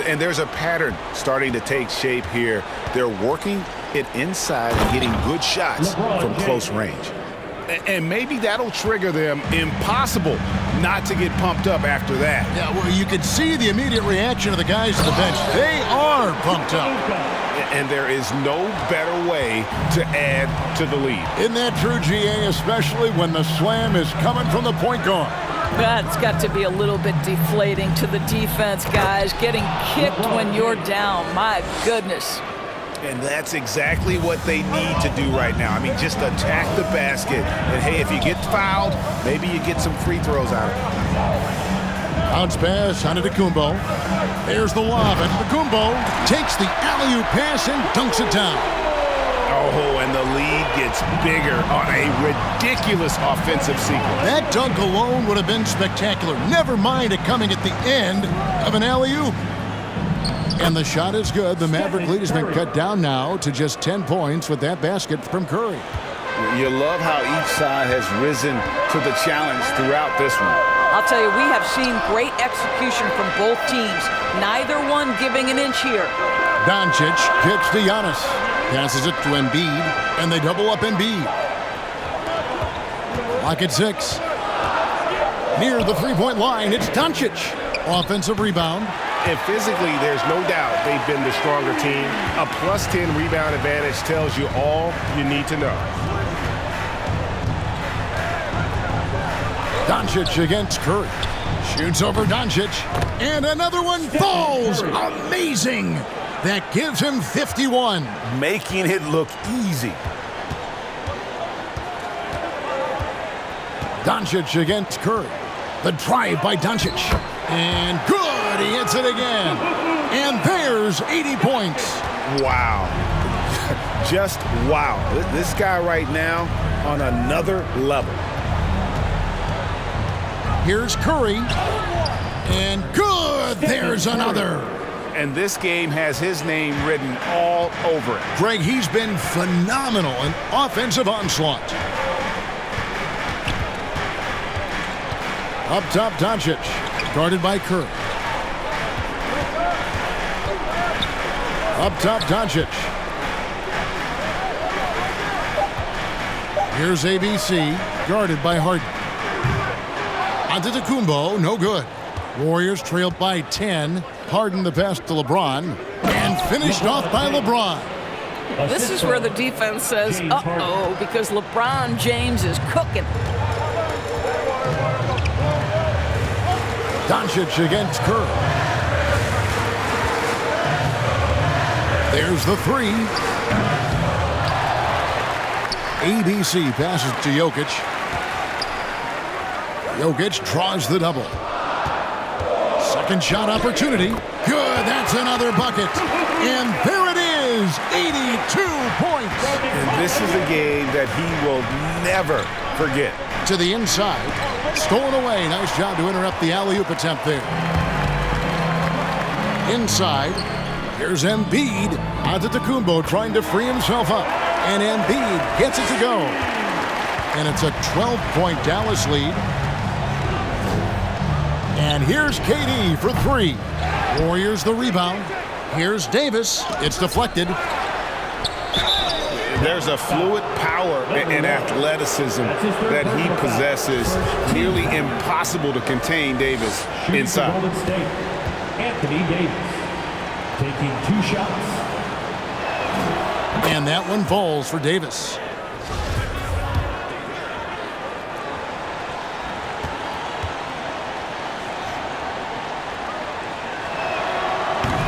And there's a pattern starting to take shape here. They're working it inside and getting good shots from close range. And maybe that'll trigger them. Impossible not to get pumped up after that. Yeah, well, you could see the immediate reaction of the guys on the bench. They are pumped up. And there is no better way to add to the lead. Isn't that true, GA, especially when the slam is coming from the point guard? That's got to be a little bit deflating to the defense, guys. Getting kicked when you're down. My goodness. And that's exactly what they need to do right now. I mean, just attack the basket. And, hey, if you get fouled, maybe you get some free throws out of it. Bounce pass on Adetokunbo. There's the lob, and Adetokunbo takes the alley-oop pass and dunks it down. Oh, and the lead gets bigger on a ridiculous offensive sequence. That dunk alone would have been spectacular. Never mind it coming at the end of an alley-oop. And the shot is good. The Maverick lead has been cut down now to just 10 points with that basket from Curry. You love how each side has risen to the challenge throughout this one. I'll tell you, we have seen great execution from both teams. Neither one giving an inch here. Doncic kicks to Giannis. Passes it to Embiid, and they double up Embiid. Lock at 6. Near the three-point line, it's Doncic. Offensive rebound. And physically, there's no doubt they've been the stronger team. A plus 10 rebound advantage tells you all you need to know. Doncic against Curry. Shoots over Doncic. And another one falls. Amazing. That gives him 51. Making it look easy. Doncic against Curry. The drive by Doncic. And good. He hits it again. And there's 80 points. Wow. Just wow. This guy right now on another level. Here's Curry. And good. There's another. And this game has his name written all over it. Greg, he's been phenomenal in offensive onslaught. Up top, Doncic. Guarded by Curry. Up top, Doncic. Here's ABC. Guarded by Harden. Adetokunbo, no good. Warriors trailed by 10. Harden the pass to LeBron. And finished off by LeBron. This is where the defense says, uh-oh, because LeBron James is cooking. Doncic against Curry. There's the three. ABC passes to Jokic. Jokic draws the double. Second shot opportunity. Good, that's another bucket. And there it is, 82 points. And this is a game that he will never forget. To the inside, stolen away. Nice job to interrupt the alley-oop attempt there. Inside, here's Embiid. Adetokunbo trying to free himself up. And Embiid gets it to go. And it's a 12-point Dallas lead. And here's KD for three. Warriors the rebound. Here's Davis. It's deflected. There's a fluid power and athleticism that he possesses. Nearly impossible to contain Davis inside. Golden State, Anthony Davis taking 2 shots. And that one falls for Davis.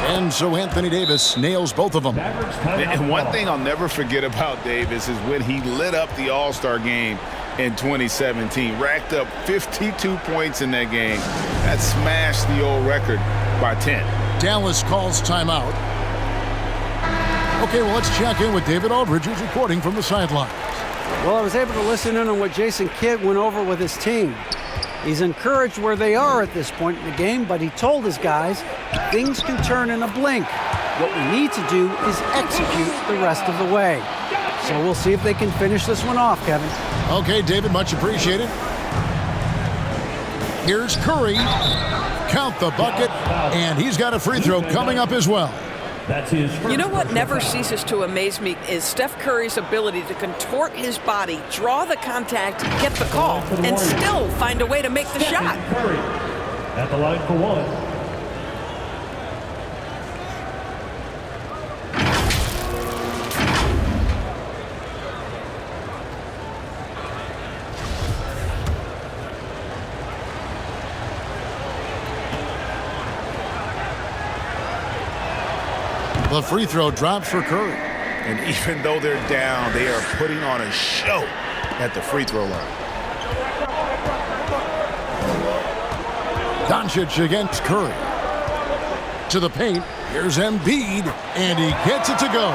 And so Anthony Davis nails both of them. And one thing I'll never forget about Davis is when he lit up the All-Star game in 2017. Racked up 52 points in that game. That smashed the old record by 10. Dallas calls timeout. Okay, well, let's check in with David Aldridge, who's reporting from the sidelines. Well, I was able to listen in on what Jason Kidd went over with his team. He's encouraged where they are at this point in the game, but he told his guys things can turn in a blink. What we need to do is execute the rest of the way. So we'll see if they can finish this one off, Kevin. Okay, David, much appreciated. Here's Curry. Count the bucket, and he's got a free throw coming up as well. That's his first. You know what never ceases to amaze me is Steph Curry's ability to contort his body, draw the contact, get the call, and still find a way to make the shot. Curry at the line for one. The free throw drops for Curry. And even though they're down, they are putting on a show at the free throw line. Doncic against Curry. To the paint. Here's Embiid, and he gets it to go.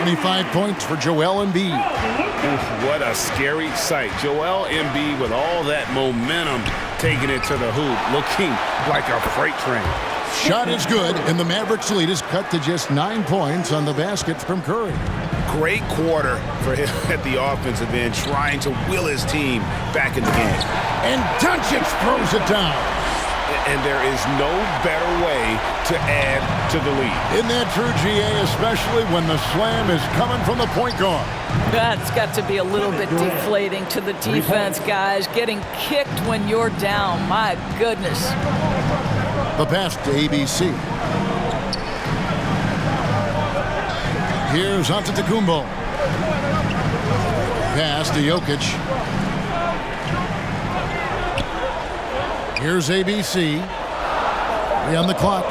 25 points for Joel Embiid. Oof, what a scary sight. Joel Embiid with all that momentum taking it to the hoop, looking like a freight train. Shot is good, and the Mavericks lead is cut to just 9 points on the basket from Curry. Great quarter for him at the offensive end, trying to will his team back in the game. And Doncic throws it down. And there is no better way to add to the lead. Isn't that true, GA, especially when the slam is coming from the point guard? That's got to be a little bit deflating to the defense, guys. Getting kicked when you're down. My goodness. The pass to ABC. Here's Adetokunbo. Pass to Jokic. Here's ABC. 3 on the clock.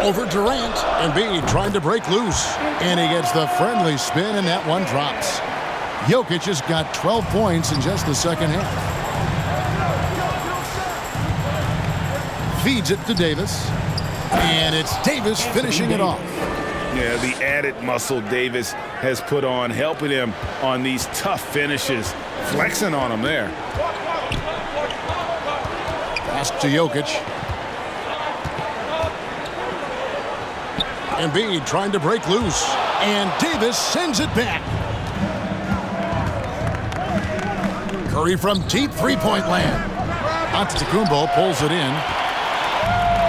Over Durant. Embiid trying to break loose. And he gets the friendly spin, and that one drops. Jokic has got 12 points in just the second half. Feeds it to Davis. And it's Davis finishing it off. Yeah, the added muscle Davis has put on, helping him on these tough finishes. Flexing on him there. Pass to Jokic. Embiid trying to break loose. And Davis sends it back. Curry from deep three-point land. Adetokunbo pulls it in.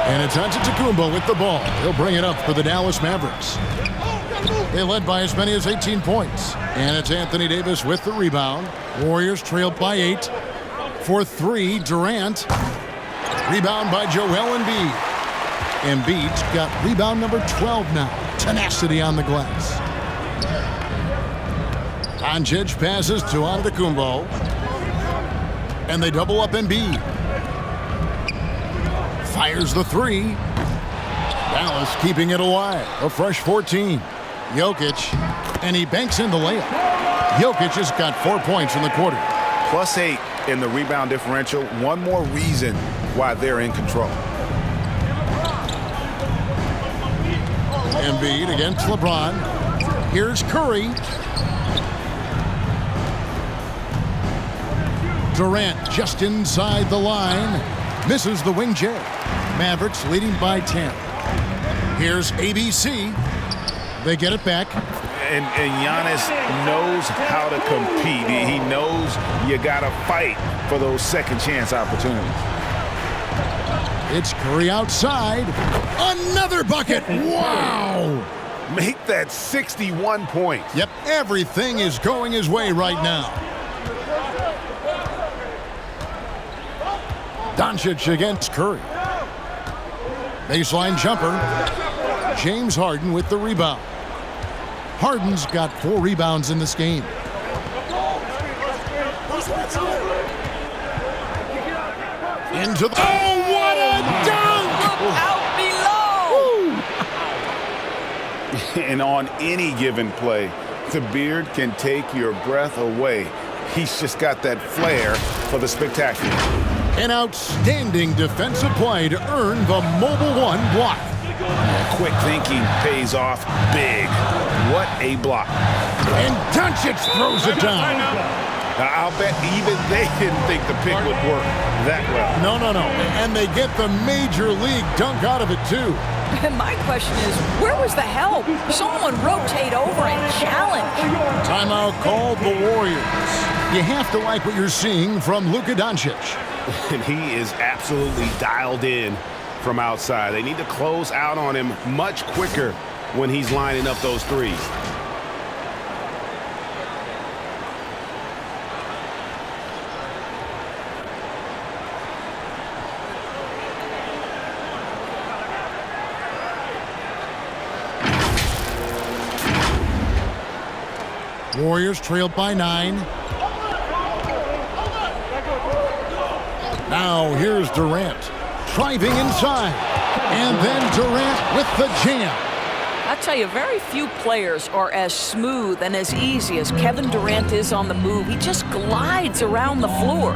And it's Adetokunbo with the ball. He'll bring it up for the Dallas Mavericks. They led by as many as 18 points. And it's Anthony Davis with the rebound. Warriors trailed by 8. For 3, Durant. Rebound by Joel Embiid. Embiid's got rebound number 12 now. Tenacity on the glass. Doncic passes to Adetokunbo. And they double up Embiid. Fires the 3. Dallas keeping it alive. A fresh 14. Jokic. And he banks in the layup. Jokic has got 4 points in the quarter. +8 in the rebound differential. One more reason why they're in control. Embiid against LeBron. Here's Curry. Durant just inside the line. Misses the wing J. Mavericks leading by 10. Here's ABC. They get it back. And Giannis knows how to compete. He knows you got to fight for those second chance opportunities. It's Curry outside. Another bucket. Wow. Make that 61 points. Yep, everything is going his way right now. Doncic against Curry. Baseline jumper. James Harden with the rebound. Harden's got 4 rebounds in this game. Into the... Oh, what a dunk! Out below! And on any given play, the beard can take your breath away. He's just got that flair for the spectacular. An outstanding defensive play to earn the Mobile 1 block. Quick thinking pays off big. What a block. And Doncic throws it down. I'll bet even they didn't think the pick would work that well. No. And they get the major league dunk out of it, too. And my question is, where was the help? Someone rotate over and challenge. Timeout called the Warriors. You have to like what you're seeing from Luka Doncic. And he is absolutely dialed in from outside. They need to close out on him much quicker when he's lining up those threes. Warriors trailed by 9. Now here's Durant driving inside. And then Durant with the jam. I tell you, very few players are as smooth and as easy as Kevin Durant is on the move. He just glides around the floor.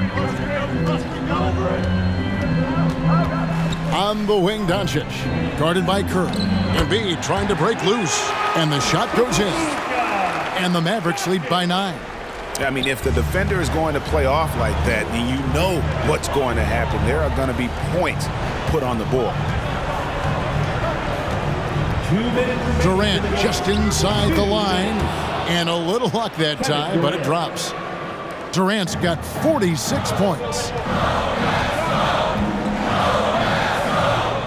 On the wing, Doncic, guarded by Curry. Embiid trying to break loose. And the shot goes in. And the Mavericks lead by 9. I mean, if the defender is going to play off like that, then you know what's going to happen. There are going to be points put on the board. Durant just inside the line, and a little luck that time, but it drops. Durant's got 46 points.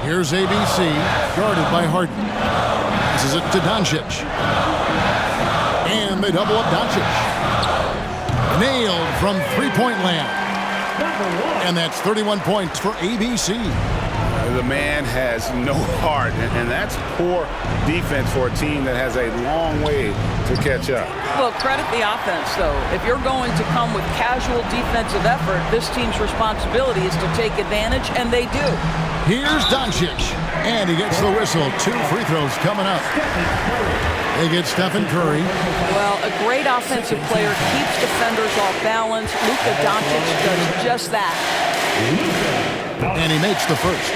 Here's ABC, guarded by Harden. This is it to Doncic. And they double up Doncic. Nailed from three-point land. And that's 31 points for ABC. The man has no heart, and that's poor defense for a team that has a long way to catch up. Well, credit the offense, though. If you're going to come with casual defensive effort, this team's responsibility is to take advantage, and they do. Here's Doncic, and he gets the whistle. 2 free throws coming up. They get Stephen Curry. Well, a great offensive player keeps defenders off balance. Luka Doncic does just that. And he makes the first.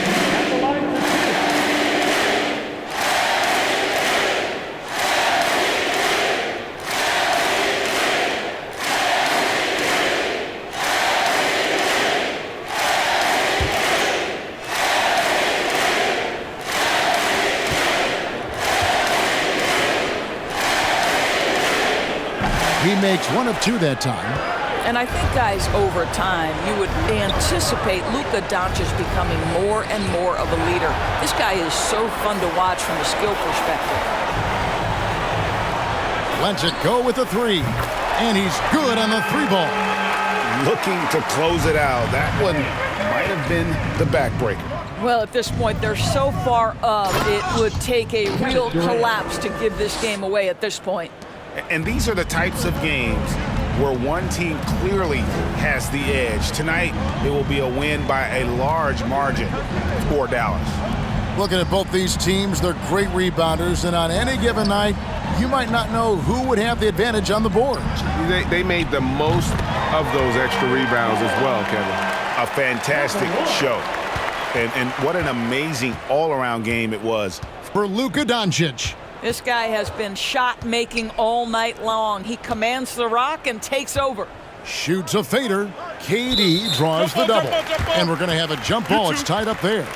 He makes 1 of 2 that time. And I think, guys, over time, you would anticipate Luka Doncic becoming more and more of a leader. This guy is so fun to watch from a skill perspective. Lets it go with the 3. And he's good on the 3 ball. Looking to close it out. That one might have been the backbreaker. Well, at this point, they're so far up, it would take a real collapse to give this game away at this point. And these are the types of games where one team clearly has the edge. Tonight, it will be a win by a large margin for Dallas. Looking at both these teams, they're great rebounders, and on any given night, you might not know who would have the advantage on the board. They made the most of those extra rebounds as well, Kevin. A fantastic show. And what an amazing all-around game it was for Luka Doncic. This guy has been shot-making all night long. He commands the rock and takes over. Shoots a fader. KD draws the double. And we're going to have a jump ball. It's tied up there.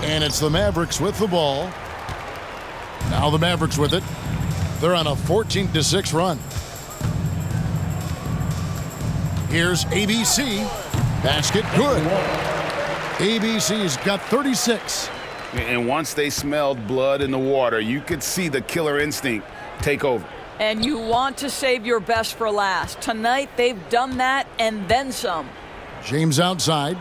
And it's the Mavericks with the ball. Now the Mavericks with it. They're on a 14-6 run. Here's ABC. Basket good. ABC's got 36. And once they smelled blood in the water, you could see the killer instinct take over. And you want to save your best for last. Tonight, they've done that and then some. James outside.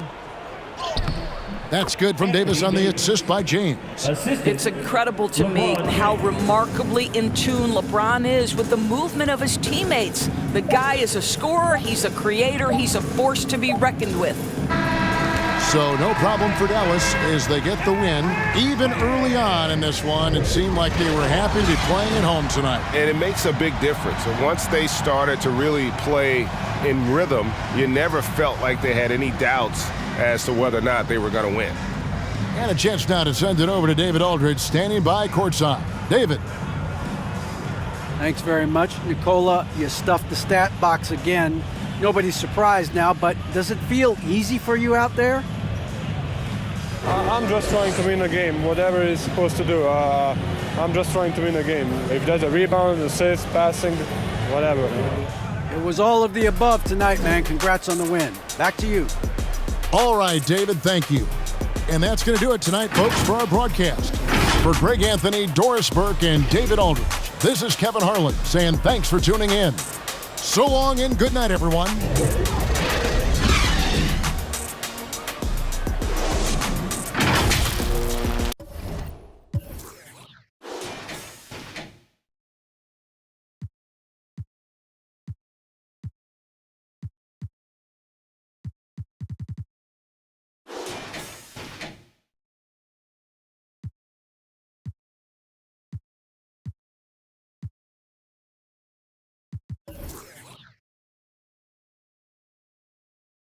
That's good from Davis on the assist by James. It's incredible to me how remarkably in tune LeBron is with the movement of his teammates. The guy is a scorer, he's a creator, he's a force to be reckoned with. So no problem for Dallas as they get the win. Even early on in this one, it seemed like they were happy to be playing at home tonight. And it makes a big difference. And once they started to really play in rhythm, you never felt like they had any doubts as to whether or not they were going to win. And a chance now to send it over to David Aldridge, standing by courtside. David. Thanks very much, Nicola. You stuffed the stat box again. Nobody's surprised now, but does it feel easy for you out there? I'm just trying to win a game, whatever it's supposed to do. I'm just trying to win a game. If there's a rebound, assist, passing, whatever. It was all of the above tonight, man. Congrats on the win. Back to you. All right, David, thank you. And that's going to do it tonight, folks, for our broadcast. For Greg Anthony, Doris Burke, and David Aldridge, this is Kevin Harlan saying thanks for tuning in. So long and good night, everyone.